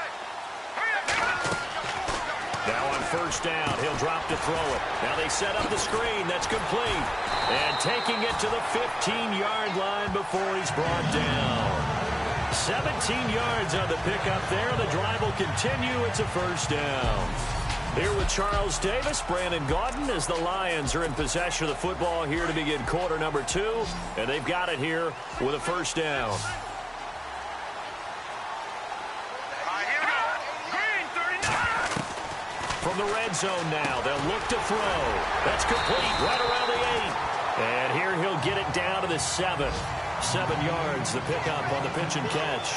Now on first down, he'll drop to throw it. Now they set up the screen. That's complete. And taking it to the 15-yard line before he's brought down. 17 yards on the pickup there. The drive will continue. It's a first down. Here with Charles Davis, Brandon Gaudin, as the Lions are in possession of the football here to begin quarter number 2. And they've got it here with a first down. From the red zone now, they'll look to throw. That's complete right around the 8. And here he'll get it down to the 7. 7 yards, the pickup on the pitch and catch.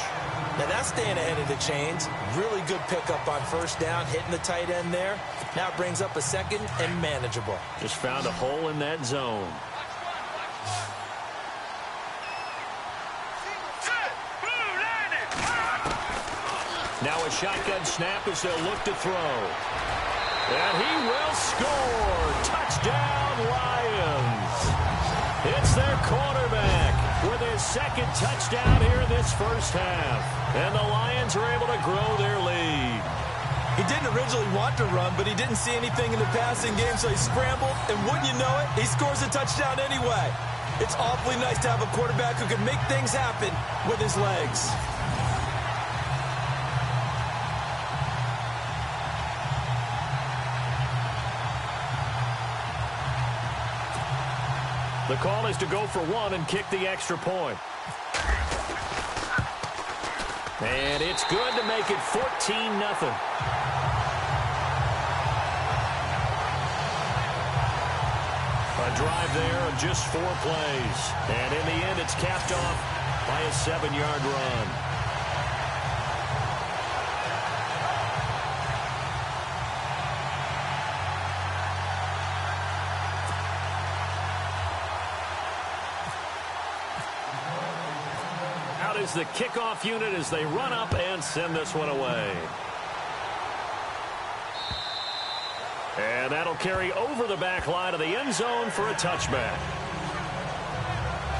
Now that's staying ahead of the chains. Really good pickup on first down, hitting the tight end there. Now it brings up a second and manageable. Just found a hole in that zone. Now a shotgun snap as they'll look to throw. And he will score. Touchdown, Lions. It's their quarterback with his second touchdown here in this first half. And the Lions are able to grow their lead. He didn't originally want to run, but he didn't see anything in the passing game, so he scrambled. And wouldn't you know it, he scores a touchdown anyway. It's awfully nice to have a quarterback who can make things happen with his legs. The call is to go for 1 and kick the extra point. And it's good to make it 14-0. A drive there of just 4 plays. And in the end, it's capped off by a 7-yard run. Is the kickoff unit as they run up and send this one away. And that'll carry over the back line of the end zone for a touchback.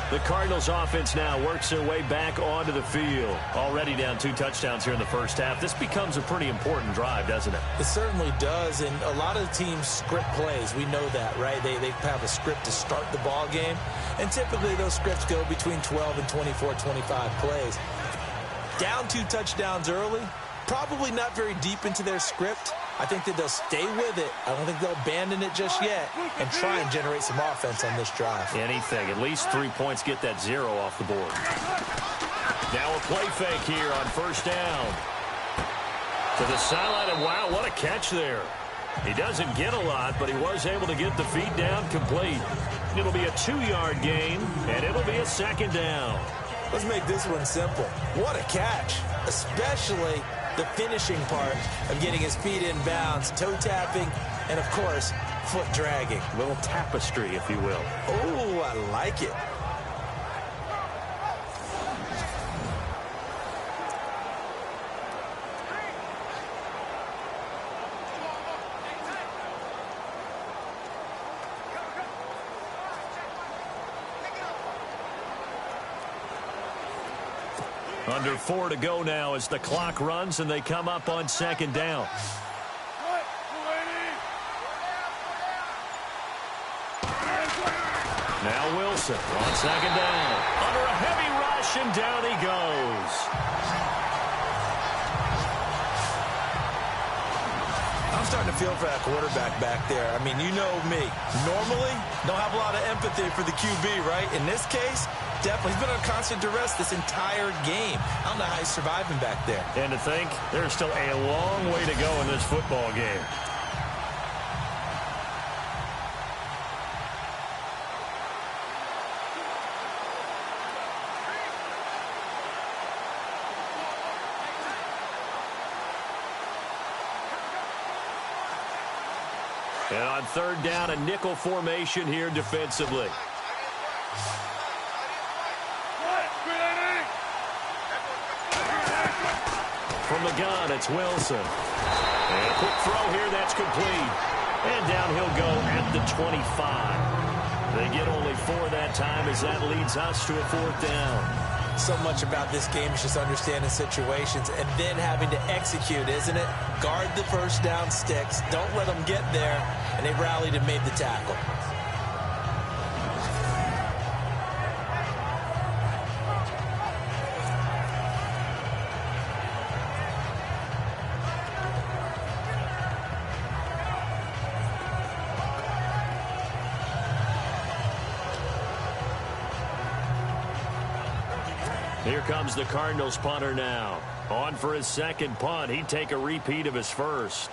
The Cardinals offense now works their way back onto the field. Already down 2 touchdowns here in the first half. This becomes a pretty important drive, doesn't it? It certainly does, and a lot of teams script plays. We know that, right? They have a script to start the ball game, and typically those scripts go between 12 and 24, 25 plays. Down 2 touchdowns early, probably not very deep into their script. I think that they'll stay with it. I don't think they'll abandon it just yet and try and generate some offense on this drive. Anything. At least 3 points, get that 0 off the board. Now a play fake here on first down. To the sideline, and wow, what a catch there. He doesn't get a lot, but he was able to get the feet down complete. It'll be a 2-yard gain, and it'll be a second down. Let's make this one simple. What a catch, especially the finishing part of getting his feet in bounds, toe tapping, and of course, foot dragging. A little tapestry, if you will. Oh, I like it. Under 4 to go now as the clock runs and they come up on second down. Now Wilson on second down. Under a heavy rush and down he goes. I'm starting to feel for that quarterback back there. I mean, you know me. Normally, don't have a lot of empathy for the QB, right? In this case, definitely. He's been on constant duress this entire game. I don't know how he's surviving back there. And to think, there's still a long way to go in this football game. And on third down, a nickel formation here defensively. From the gun, it's Wilson. And a quick throw here, that's complete. And down he'll go at the 25. They get only 4 that time as that leads us to a 4th down. So much about this game is just understanding situations and then having to execute, isn't it? Guard the first down sticks. Don't let them get there. And they rallied and made the tackle. Here comes the Cardinals punter now. On for his second punt. He'd take a repeat of his first.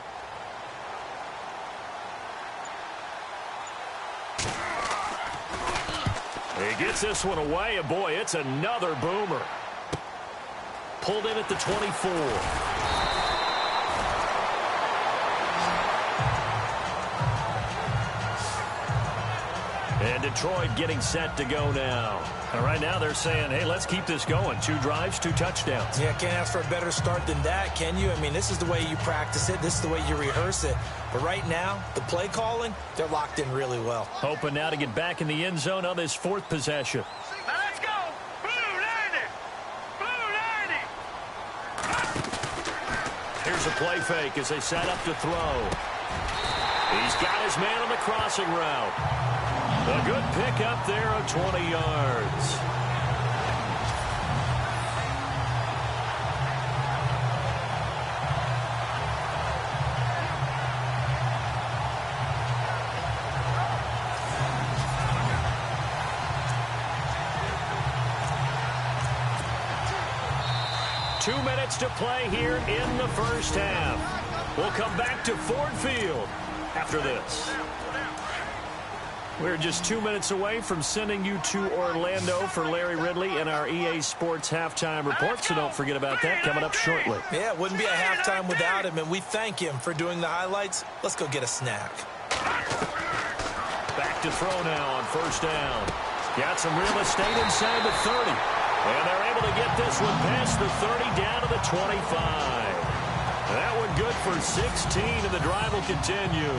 He gets this one away, and boy, it's another boomer. Pulled in at the 24. And Detroit getting set to go now. And right now they're saying, hey, let's keep this going. 2 drives, 2 touchdowns. Yeah, can't ask for a better start than that, can you? I mean, this is the way you practice it. This is the way you rehearse it. But right now, the play calling, they're locked in really well. Hoping now to get back in the end zone on this 4th possession. Now let's go. Blue 90. Blue 90. Here's a play fake as they set up to throw. He's got his man on the crossing route. A good pickup there of 20 yards. Two minutes to play here in the first half. We'll come back to Ford Field after this. We're just 2 minutes away from sending you to Orlando for Larry Ridley and our EA Sports Halftime Report, so don't forget about that coming up shortly. Yeah, it wouldn't be a halftime without him, and we thank him for doing the highlights. Let's go get a snack. Back to throw now on first down. Got some real estate inside the 30. And they're able to get this one past the 30 down to the 25. That one good for 16, and the drive will continue.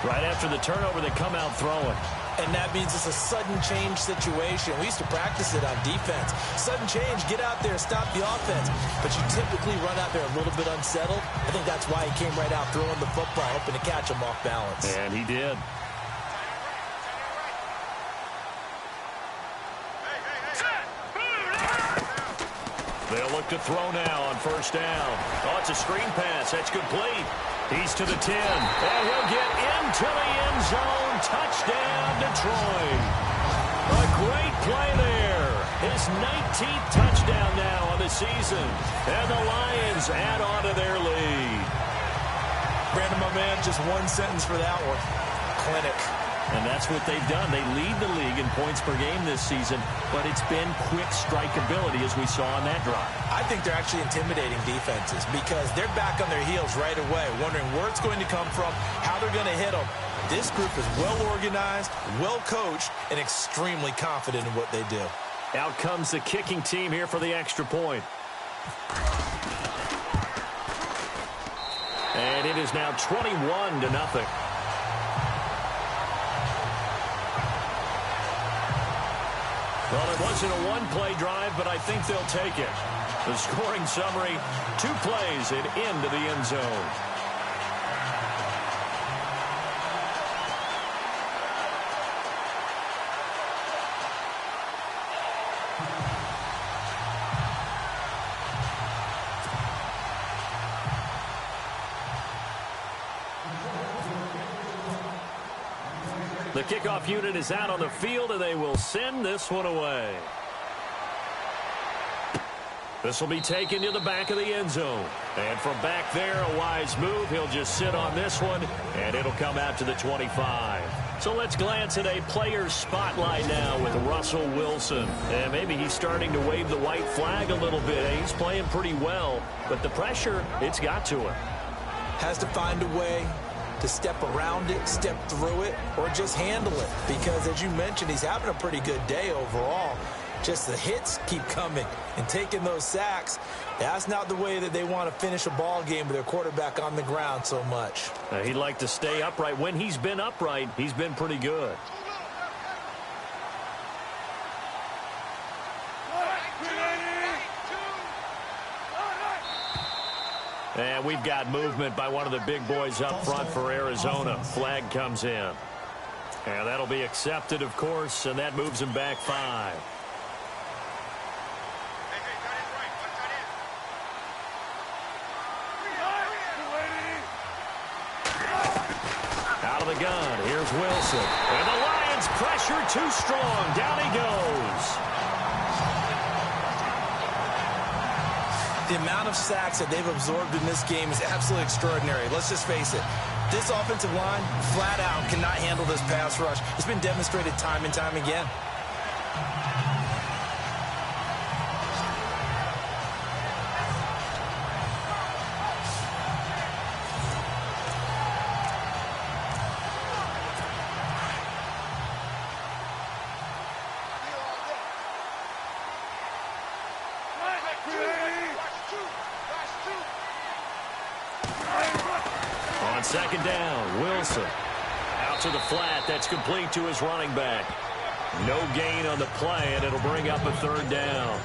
Right after the turnover, they come out throwing. And that means it's a sudden change situation. We used to practice it on defense. Sudden change, get out there, stop the offense. But you typically run out there a little bit unsettled. I think that's why he came right out throwing the football, hoping to catch him off balance. And he did. They'll look to throw now on first down. Oh, it's a screen pass. That's complete. He's to the 10. And he'll get into the end zone. Touchdown, Detroit. A great play there. His 19th touchdown now on the season. And the Lions add on to their lead. Brandon, my man, just one sentence for that one. Clinic. And that's what they've done. They lead the league in points per game this season, but it's been quick strikeability as we saw on that drive. I think they're actually intimidating defenses because they're back on their heels right away, wondering where it's going to come from, how they're going to hit them. This group is well organized, well coached, and extremely confident in what they do. Out comes the kicking team here for the extra point. And it is now 21-0. Well, it wasn't a one-play drive, but I think they'll take it. The scoring summary, 2 plays and into the end zone. The kickoff unit is out on the field, and they will send this one away. This will be taken to the back of the end zone. And from back there, a wise move. He'll just sit on this one, and it'll come out to the 25. So let's glance at a player's spotlight now with Russell Wilson. And maybe he's starting to wave the white flag a little bit. He's playing pretty well, but the pressure, it's got to him. Has to find a way to step around it, step through it, or just handle it. Because, as you mentioned, he's having a pretty good day overall. Just the hits keep coming and taking those sacks. That's not the way that they want to finish a ball game with their quarterback on the ground so much. He'd like to stay upright. When he's been upright, he's been pretty good. And we've got movement by one of the big boys up front for Arizona. Flag comes in. And that'll be accepted, of course, and that moves him back 5. Out of the gun, here's Wilson. And the Lions pressure too strong. Down he goes. The amount of sacks that they've absorbed in this game is absolutely extraordinary. Let's just face it. This offensive line, flat out, cannot handle this pass rush. It's been demonstrated time and time again. On second down, Wilson. Out to the flat. That's complete to his running back. No gain on the play, and it'll bring up a 3rd down.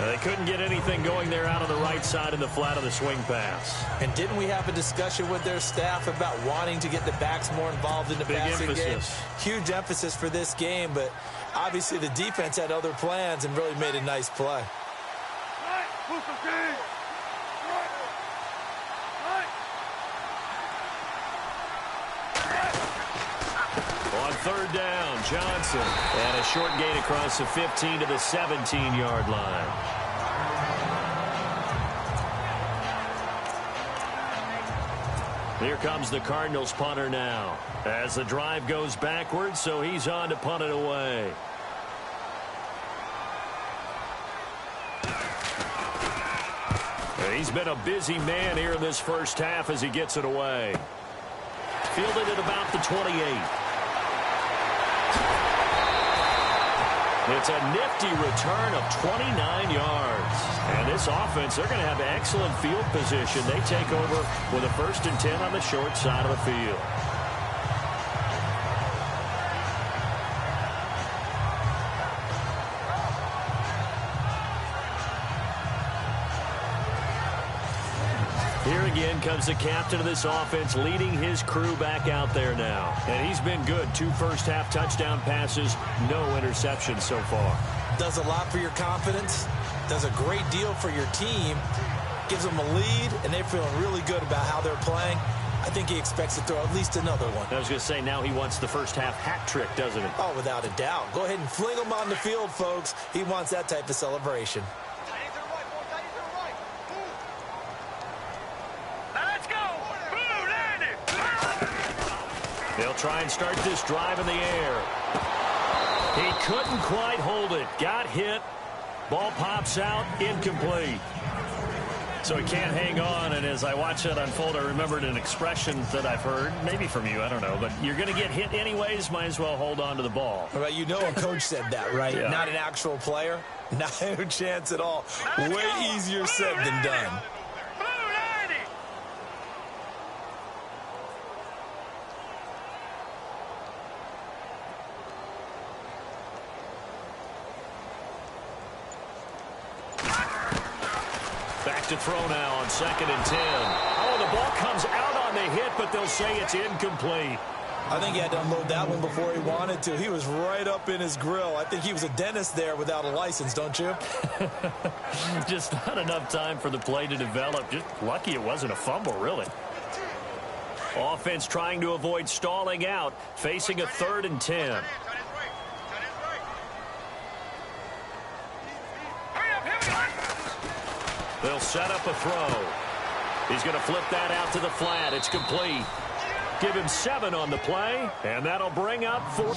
They couldn't get anything going there out on the right side in the flat of the swing pass. And didn't we have a discussion with their staff about wanting to get the backs more involved in the passing game? Huge emphasis for this game, but obviously the defense had other plans and really made a nice play. On 3rd down, Johnson. And a short gain across the 15 to the 17-yard line. Here comes the Cardinals punter now. As the drive goes backwards, so he's on to punt it away. He's been a busy man here in this first half as he gets it away. Fielded at about the 28. It's a nifty return of 29 yards. And this offense, they're going to have excellent field position. They take over with a 1st and 10 on the short side of the field. Here again comes the captain of this offense, leading his crew back out there now. And he's been good. 2 first-half touchdown passes, no interceptions so far. Does a lot for your confidence. Does a great deal for your team. Gives them a lead, and they're feeling really good about how they're playing. I think he expects to throw at least another one. I was going to say, now he wants the first-half hat trick, doesn't he? Oh, without a doubt. Go ahead and fling him on the field, folks. He wants that type of celebration. They'll try and start this drive in the air. He couldn't quite hold it. Got hit. Ball pops out. Incomplete. So he can't hang on, and as I watch that unfold, I remembered an expression that I've heard, maybe from you, I don't know, but you're going to get hit anyways, might as well hold on to the ball. Right, you know a coach said that, right? Yeah. Not an actual player. No chance at all. Way easier said than done. Back to throw now on 2nd and 10. Oh, the ball comes out on the hit, but they'll say it's incomplete. I think he had to unload that one before he wanted to. He was right up in his grill. I think he was a dentist there without a license, don't you? Just not enough time for the play to develop. Just lucky it wasn't a fumble, really. Offense trying to avoid stalling out, facing a 3rd and 10. They'll set up a throw. He's going to flip that out to the flat. It's complete. Give him 7 on the play, and that'll bring up 4.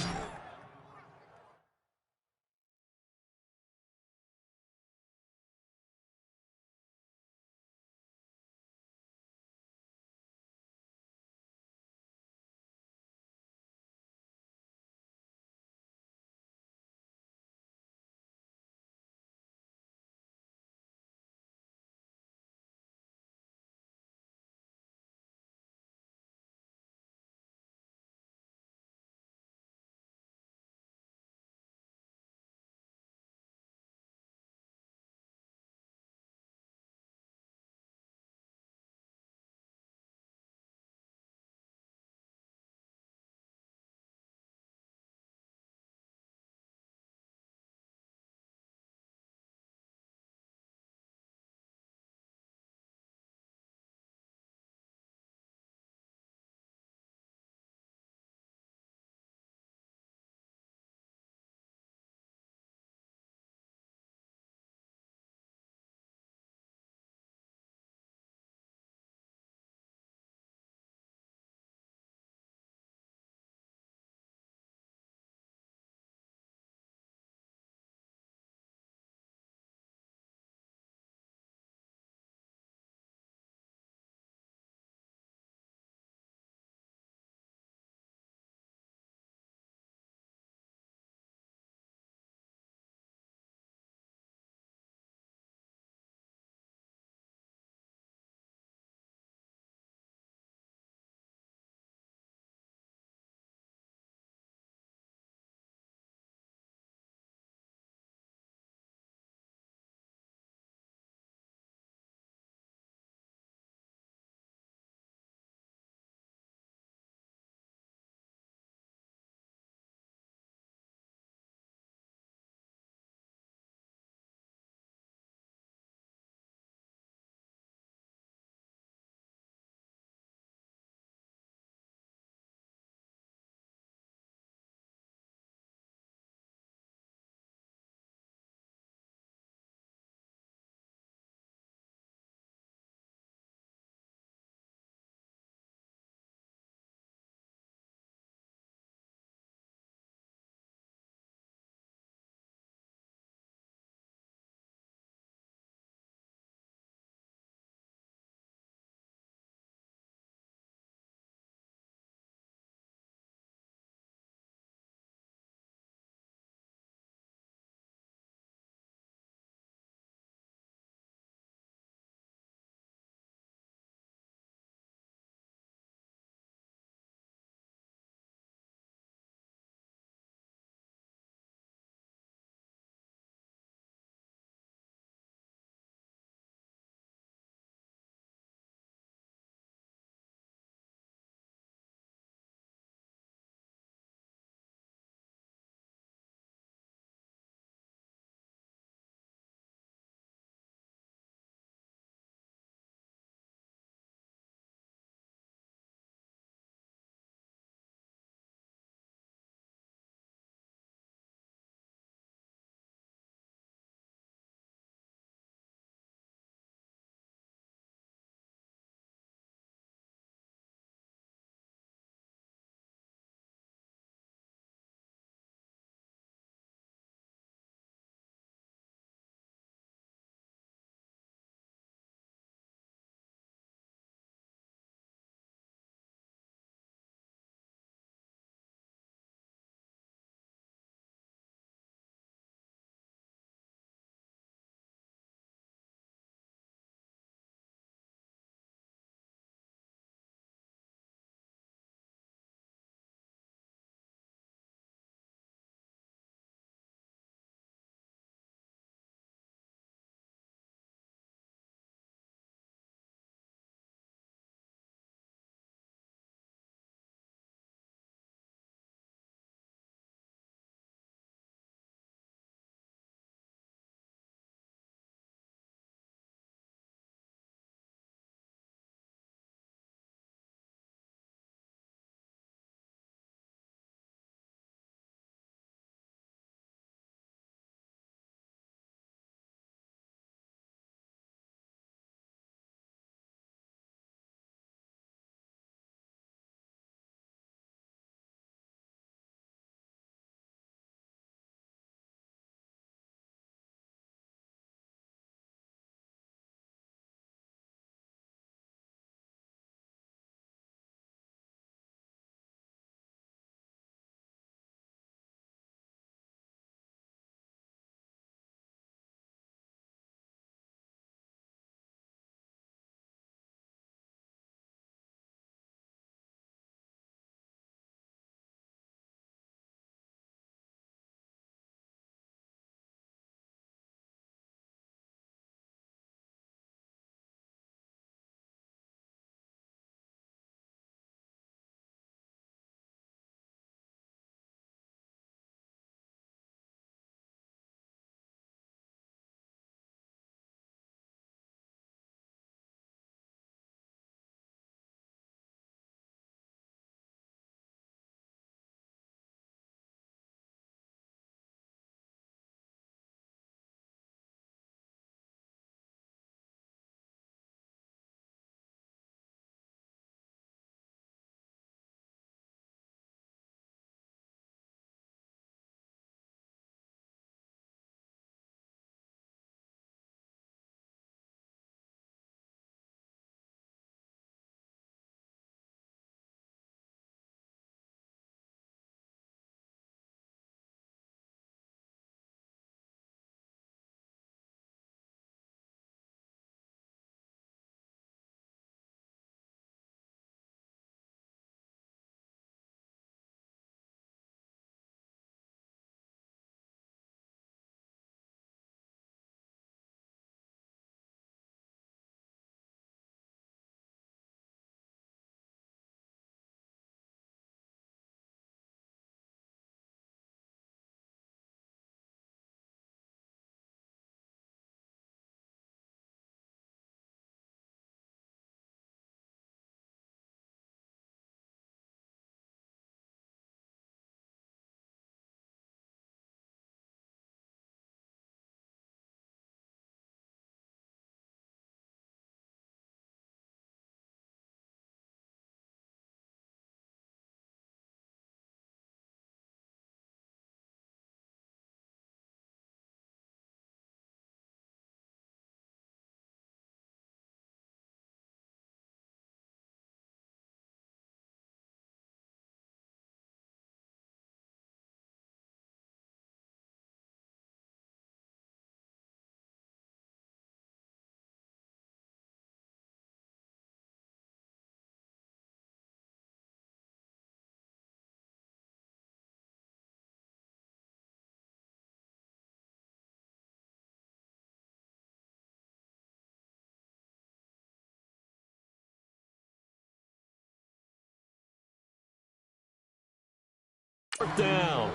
Fourth down.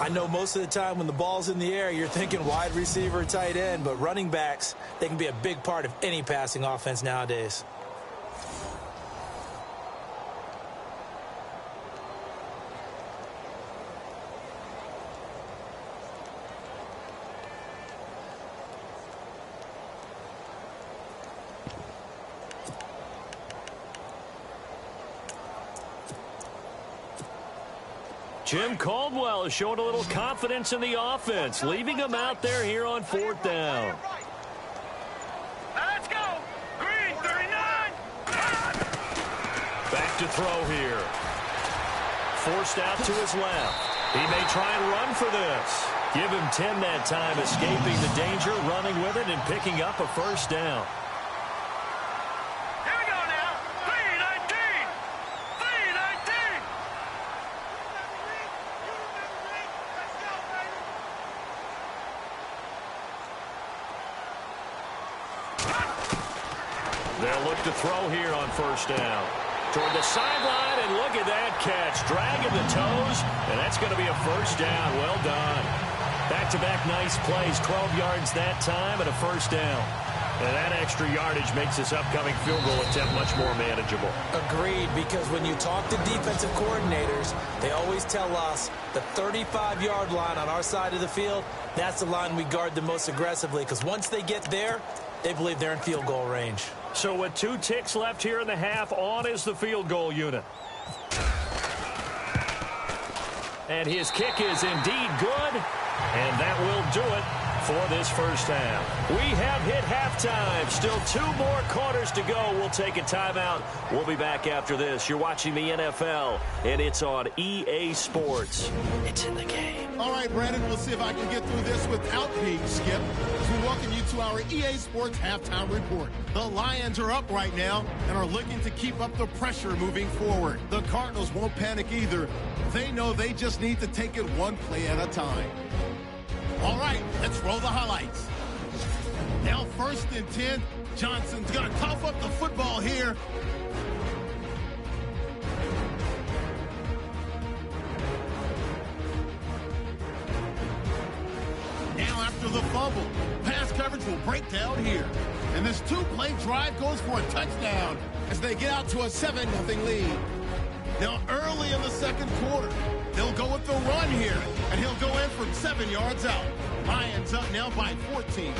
I know most of the time when the ball's in the air, you're thinking wide receiver, tight end, but running backs, they can be a big part of any passing offense nowadays. Jim Caldwell is showing a little confidence in the offense, leaving him out there here on fourth down. Let's go. Green, 39. Back to throw here. Forced out to his left. He may try and run for this. Give him 10 that time, escaping the danger, running with it, and picking up a first down. Here we go now. 319. 319. They'll look to throw here on first down. Toward the sideline, and look at that catch. Dragging the toes, and that's going to be a first down. Well done. Back-to-back nice plays. 12 yards that time and a first down. And that extra yardage makes this upcoming field goal attempt much more manageable. Agreed, because when you talk to defensive coordinators, they always tell us the 35-yard line on our side of the field, that's the line we guard the most aggressively, because once they get there, they believe they're in field goal range. So with 2 ticks left here in the half, on is the field goal unit. And his kick is indeed good, and that will do it for this first half. We have hit halftime. Still 2 more quarters to go. We'll take a timeout. We'll be back after this. You're watching the NFL, and it's on EA Sports. It's in the game. All right, Brandon, we'll see if I can get through this without being skipped as we welcome you to our EA Sports halftime report. The Lions are up right now and are looking to keep up the pressure moving forward. The Cardinals won't panic either. They know they just need to take it one play at a time. All right, let's roll the highlights. Now 1st and 10. Johnson's going to cough up the football here. Now after the fumble, pass coverage will break down here. And this 2-play drive goes for a touchdown as they get out to a 7-0 lead. Now early in the second quarter, they'll go with the run here, and he'll go in from 7 yards out. Lions up now by 14.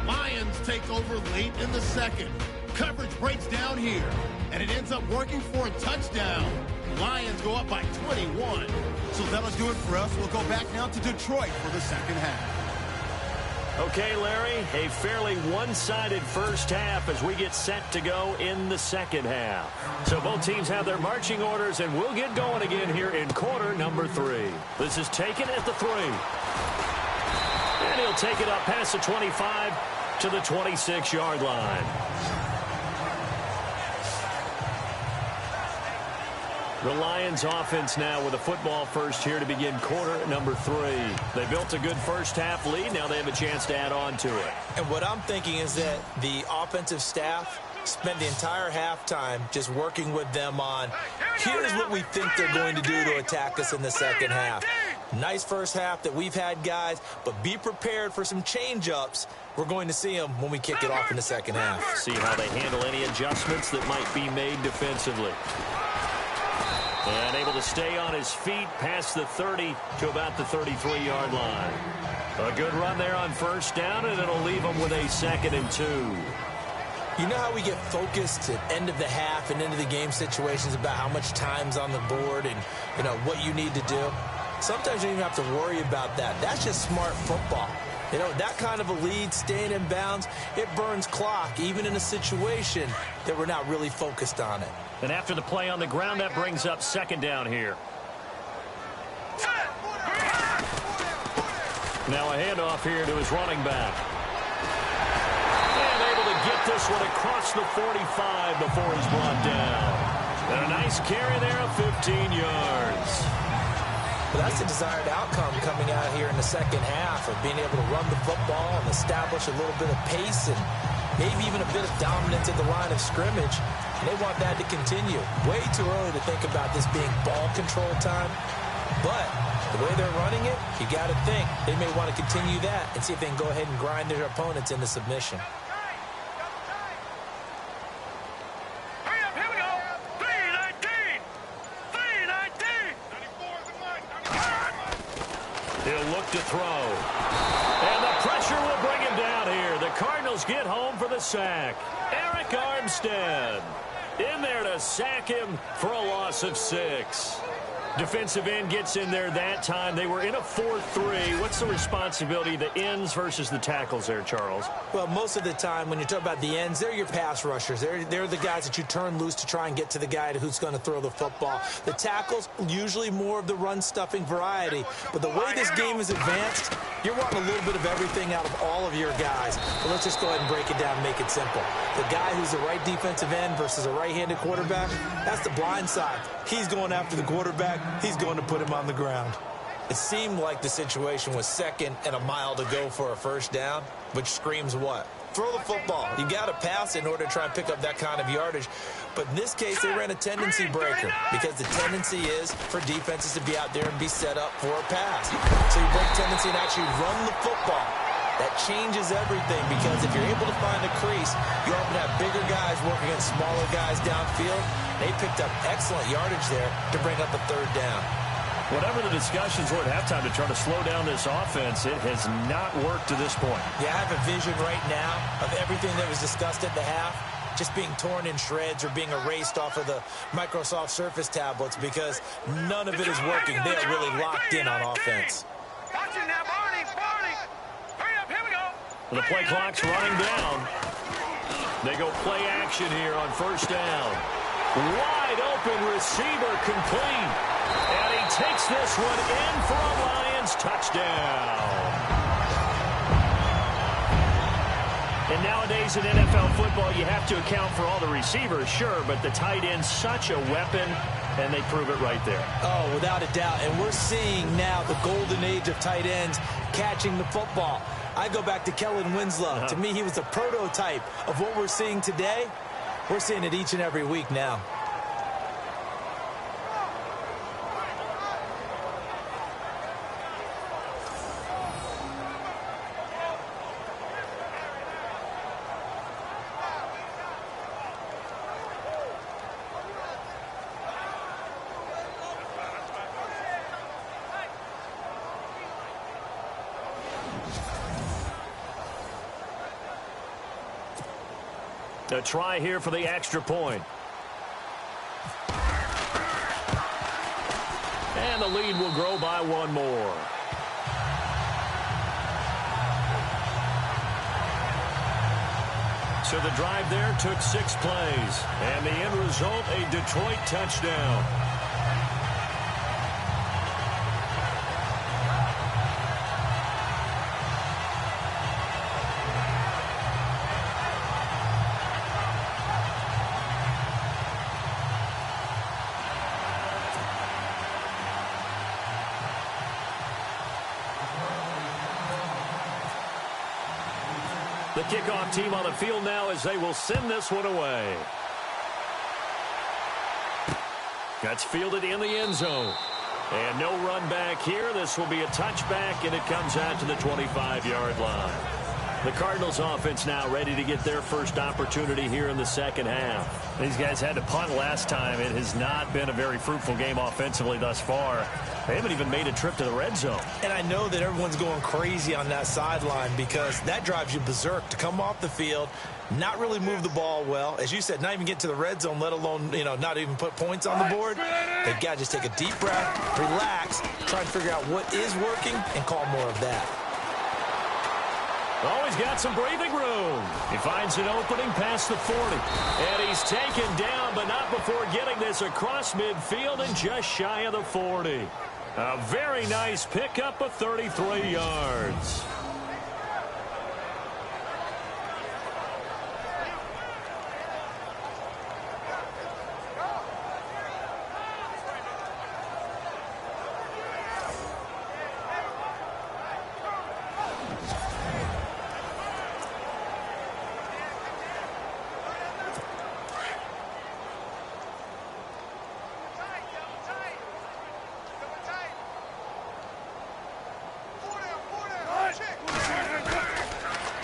Lions take over late in the second. Coverage breaks down here, and it ends up working for a touchdown. Lions go up by 21. So that'll do it for us. We'll go back now to Detroit for the second half. Okay, Larry, a fairly one-sided first half as we get set to go in the second half. So both teams have their marching orders, and we'll get going again here in quarter number 3. This is taken at the 3. And he'll take it up past the 25 to the 26-yard line. The Lions offense now with a football first here to begin quarter number 3. They built a good first half lead. Now they have a chance to add on to it. And what I'm thinking is that the offensive staff spent the entire halftime just working with them on, here's what we think they're going to do to attack us in the second half. Nice first half that we've had, guys, but be prepared for some change-ups. We're going to see them when we kick it off in the second half. See how they handle any adjustments that might be made defensively. And able to stay on his feet past the 30 to about the 33-yard line. A good run there on first down, and it'll leave them with a 2nd and 2. You know how we get focused at end of the half and into the game situations about how much time's on the board and, you know, what you need to do? Sometimes you don't even have to worry about that. That's just smart football. You know, that kind of a lead, staying in bounds, it burns clock, even in a situation that we're not really focused on it. And after the play on the ground, that brings up 2nd down here. Now a handoff here to his running back. And able to get this one across the 45 before he's brought down. And a nice carry there of 15 yards. But that's the desired outcome coming out here in the second half of being able to run the football and establish a little bit of pace and maybe even a bit of dominance at the line of scrimmage. And they want that to continue. Way too early to think about this being ball control time. But the way they're running it, you got to think they may want to continue that and see if they can go ahead and grind their opponents into submission. He'll look to throw. And the pressure will bring him down here. The Cardinals get home for the sack. Eric Armstead in there to sack him for a loss of 6. Defensive end gets in there that time. They were in a 4-3. What's the responsibility of the ends versus the tackles there, Charles? Well, most of the time when you talk about the ends, they're your pass rushers. They're the guys that you turn loose to try and get to the guy who's going to throw the football. The tackles, usually more of the run-stuffing variety. But the way this game is advanced, you're wanting a little bit of everything out of all of your guys. But let's just go ahead and break it down and make it simple. The guy who's the right defensive end versus a right-handed quarterback, that's the blind side. He's going after the quarterback. He's going to put him on the ground. It seemed like the situation was 2nd and a mile to go for a first down, which screams what? Throw the football. You got to pass in order to try and pick up that kind of yardage. But in this case, they ran a tendency breaker because the tendency is for defenses to be out there and be set up for a pass. So you break tendency and actually run the football. That changes everything because if you're able to find a crease, you often have bigger guys working against smaller guys downfield. They picked up excellent yardage there to bring up a 3rd down. Whatever the discussions were at halftime to try to slow down this offense, it has not worked to this point. Yeah, I have a vision right now of everything that was discussed at the half just being torn in shreds or being erased off of the Microsoft Surface tablets because none of it is working. They are really locked in on offense. Watch it now, Barney. Hurry up, here we go. The play clock's running down. They go play action here on first down. Wide open receiver complete. And he takes this one in for a Lions touchdown. And nowadays in NFL football, you have to account for all the receivers, sure, but the tight end's such a weapon, and they prove it right there. Oh, without a doubt. And we're seeing now the golden age of tight ends catching the football. I go back to Kellen Winslow. To me, he was a prototype of what we're seeing today. We're seeing it each and every week now. A try here for the extra point. And the lead will grow by 1 more. So the drive there took 6 plays. And the end result, a Detroit touchdown. The kickoff team on the field now as they will send this one away. That's fielded in the end zone. And no run back here. This will be a touchback, and it comes out to the 25-yard line. The Cardinals offense now ready to get their first opportunity here in the second half. These guys had to punt last time. It has not been a very fruitful game offensively thus far. They haven't even made a trip to the red zone. And I know that everyone's going crazy on that sideline because that drives you berserk to come off the field, not really move the ball well. As you said, not even get to the red zone, let alone, not even put points on the board. They've got to just take a deep breath, relax, try and figure out what is working, and call more of that. Always got some breathing room. He finds an opening past the 40. And he's taken down, but not before getting this across midfield and just shy of the 40. A very nice pickup of 33 yards.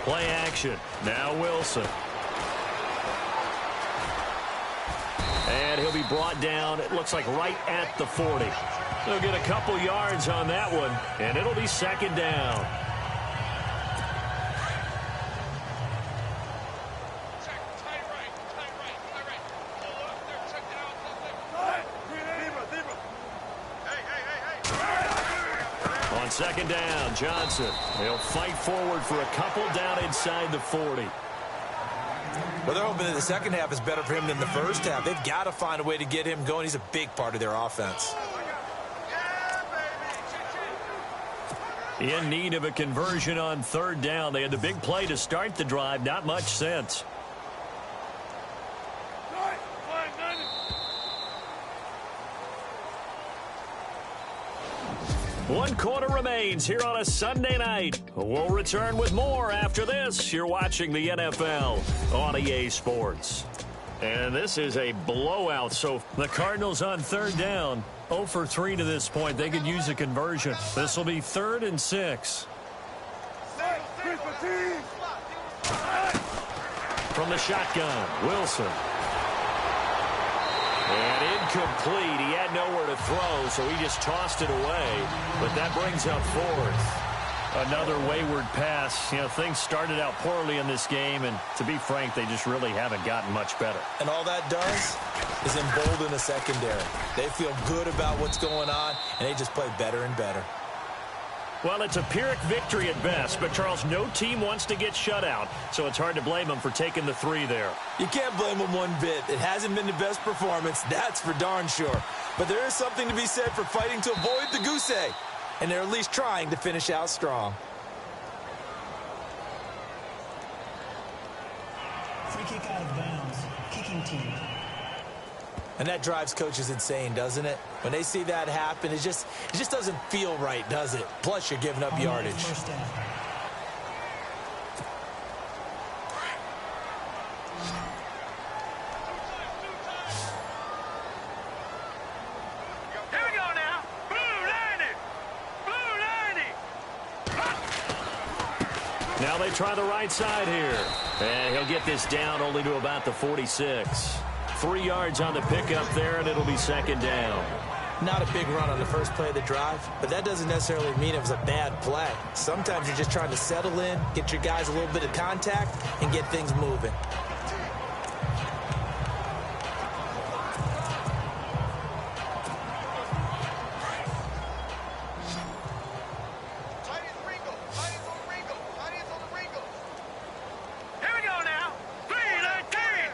Play action. Now Wilson. And he'll be brought down, it looks like right at the 40. They'll get a couple yards on that one, and it'll be second down. On second down, Johnson. He'll fight forward for a couple down inside the 40. Well, they're hoping that the second half is better for him than the first half. They've got to find a way to get him going. He's a big part of their offense. In need of a conversion on third down. They had the big play to start the drive. Not much sense. One quarter remains here on a Sunday night. We'll return with more after this. You're watching the NFL on EA Sports. And this is a blowout. So the Cardinals on third down, 0 for 3 to this point. They could use a conversion. This will be 3rd and 6. From the shotgun, Wilson. And incomplete. He had nowhere to throw, so he just tossed it away. But that brings up 4th. Another wayward pass. You know, things started out poorly in this game, and to be frank, they just really haven't gotten much better. And all that does is embolden the secondary. They feel good about what's going on, and they just play better and better. Well, it's a Pyrrhic victory at best, but, Charles, no team wants to get shut out, so it's hard to blame them for taking the 3 there. You can't blame them one bit. It hasn't been the best performance, that's for darn sure. But there is something to be said for fighting to avoid the goose egg, and they're at least trying to finish out strong. Free kick out of bounds, kicking team. And that drives coaches insane, doesn't it? When they see that happen, it just doesn't feel right, does it? Plus, you're giving up yardage. First down. Here we go now. Blue 90. Now they try the right side here. And he'll get this down only to about the 46. 3 yards on the pickup there, and it'll be second down. Not a big run on the first play of the drive, but that doesn't necessarily mean it was a bad play. Sometimes you're just trying to settle in, get your guys a little bit of contact, and get things moving. Here we go now. 3-19.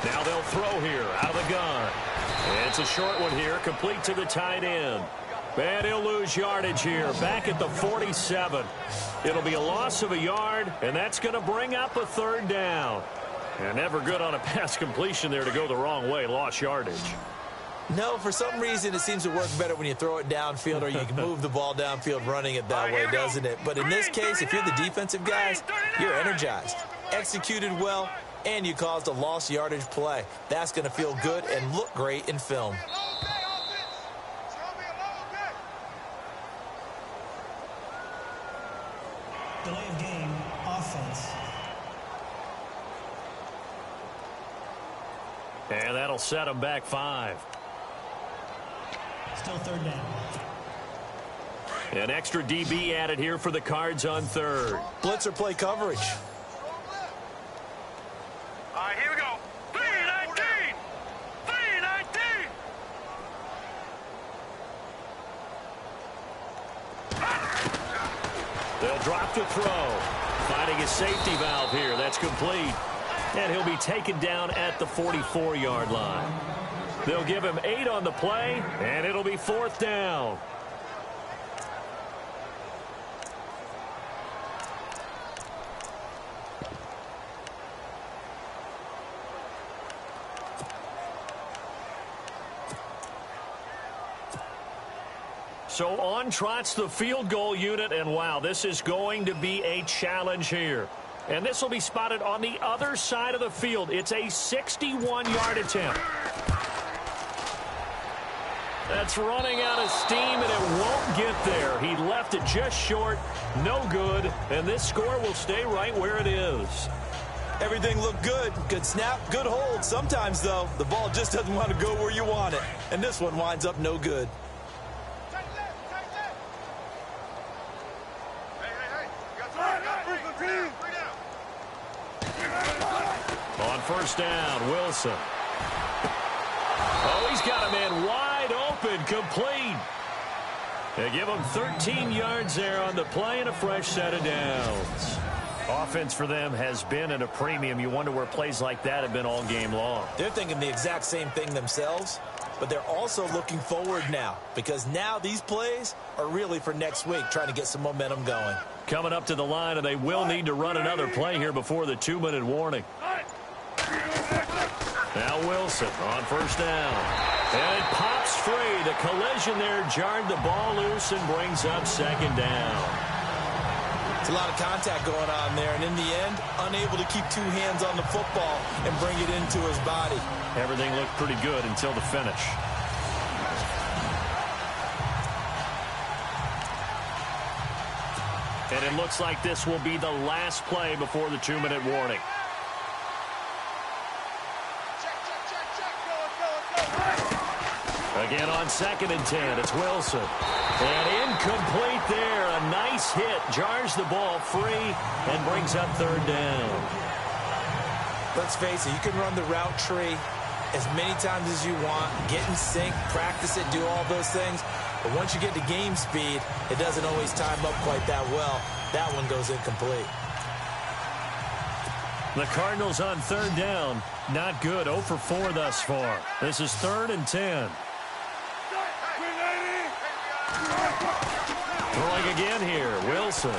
Now they'll throw here out of the gun. It's a short one here, complete to the tight end. And he'll lose yardage here, back at the 47. It'll be a loss of a yard, and that's going to bring up a third down. And never good on a pass completion there to go the wrong way, lost yardage. No, for some reason, it seems to work better when you throw it downfield or you can move the ball downfield running it that way, doesn't it? But in this case, if you're the defensive guys, you're energized, executed well, and you caused a lost yardage play. That's going to feel good and look great in film. Delay of game, offense. And that'll set them back 5. Still third down. An extra DB added here for the Cards on third. Blitzer play coverage. All right, here we go. 3-19. 3-19. They'll drop to throw. Finding a safety valve here. That's complete. And he'll be taken down at the 44-yard line. They'll give him 8 on the play, and it'll be 4th down. So on trots the field goal unit, and wow, this is going to be a challenge here. And this will be spotted on the other side of the field. It's a 61-yard attempt. That's running out of steam, and it won't get there. He left it just short, no good, and this score will stay right where it is. Everything looked good. Good snap, good hold. Sometimes, though, the ball just doesn't want to go where you want it. And this one winds up no good. On first down, Wilson. Oh, he's got a man wide open, complete. They give him 13 yards there on the play and a fresh set of downs. Offense for them has been at a premium. You wonder where plays like that have been all game long. They're thinking the exact same thing themselves, but they're also looking forward now because now these plays are really for next week, trying to get some momentum going. Coming up to the line, and they will need to run another play here before the 2-minute warning. Now Wilson on first down. And it pops free. The collision there jarred the ball loose and brings up second down. It's a lot of contact going on there, and in the end, unable to keep two hands on the football and bring it into his body. Everything looked pretty good until the finish. And it looks like this will be the last play before the 2-minute warning. Again on 2nd and 10, it's Wilson. And incomplete there. A nice hit. Jars the ball free and brings up 3rd down. Let's face it, you can run the route tree as many times as you want, get in sync, practice it, do all those things. But once you get to game speed, it doesn't always time up quite that well. That one goes incomplete. The Cardinals on 3rd down. Not good. 0 for 4 thus far. This is 3rd and 10. Throwing again here, Wilson.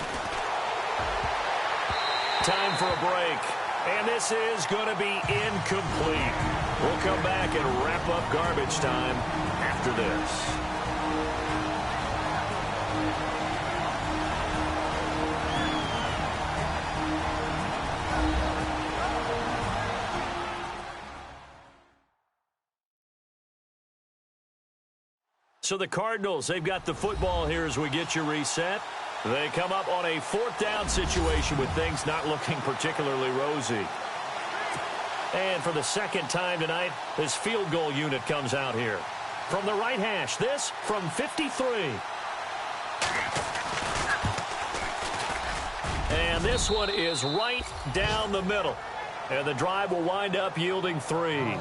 Time for a break. And this is going to be incomplete. We'll come back and wrap up garbage time after this. So the Cardinals, they've got the football here as we get you reset. They come up on a 4th down situation with things not looking particularly rosy. And for the 2nd time tonight, this field goal unit comes out here. From the right hash, this from 53. And this one is right down the middle. And the drive will wind up yielding 3.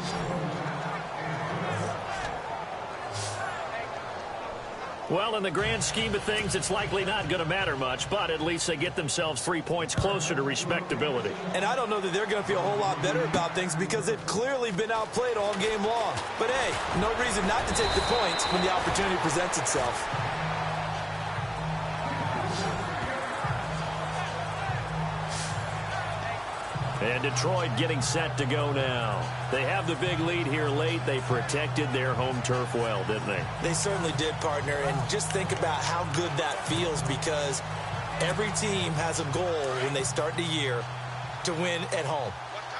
Well, in the grand scheme of things, it's likely not going to matter much, but at least they get themselves 3 points closer to respectability. And I don't know that they're going to feel a whole lot better about things because they've clearly been outplayed all game long. But, hey, no reason not to take the points when the opportunity presents itself. And Detroit getting set to go now. They have the big lead here late. They protected their home turf well, didn't they? They certainly did, partner. And just think about how good that feels because every team has a goal when they start the year to win at home.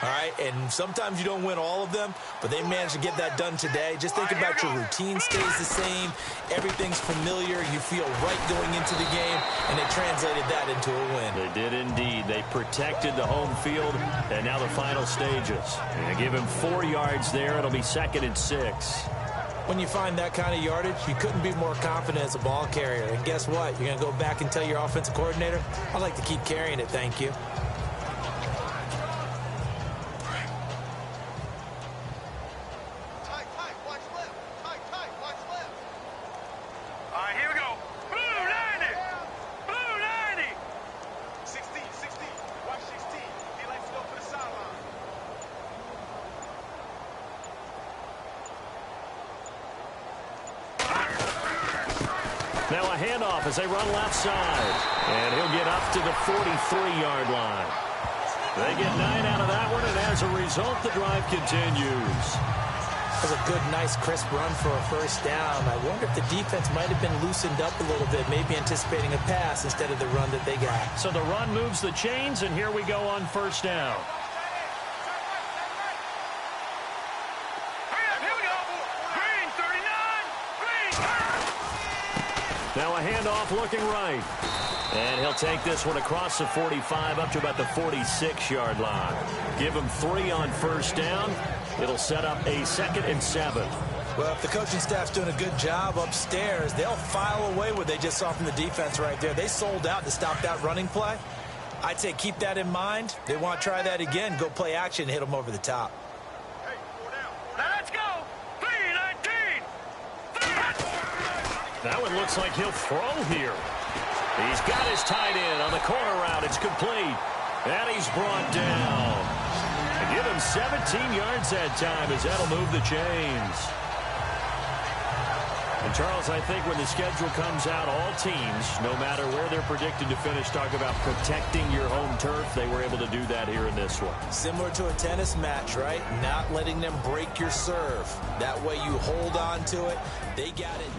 All right, and sometimes you don't win all of them, but they managed to get that done today. Just think about your routine stays the same. Everything's familiar. You feel right going into the game, and they translated that into a win. They did indeed. They protected the home field, and now the final stages. They give him 4 yards there. It'll be 2nd and 6. When you find that kind of yardage, you couldn't be more confident as a ball carrier. And guess what? You're going to go back and tell your offensive coordinator, I'd like to keep carrying it, thank you. Now a handoff as they run left side. And he'll get up to the 43-yard line. They get 9 out of that one, and as a result, the drive continues. That was a good, nice, crisp run for a first down. I wonder if the defense might have been loosened up a little bit, maybe anticipating a pass instead of the run that they got. So the run moves the chains, and here we go on first down. Here we go. Green, 39. Green. handoff looking right. And he'll take this one across the 45 up to about the 46-yard line. Give him 3 on first down. It'll set up a 2nd and 7. Well, if the coaching staff's doing a good job upstairs, they'll file away what they just saw from the defense right there. They sold out to stop that running play. I'd say keep that in mind. They want to try that again. Go play action, hit them over the top. Hey, 4 down. Now let's go. 3-19. That one looks like he'll throw here. He's got his tight end on the corner route. It's complete. And he's brought down. And give him 17 yards that time as that'll move the chains. And, Charles, I think when the schedule comes out, all teams, no matter where they're predicted to finish, talk about protecting your home turf. They were able to do that here in this one. Similar to a tennis match, right? Not letting them break your serve. That way you hold on to it. They got it.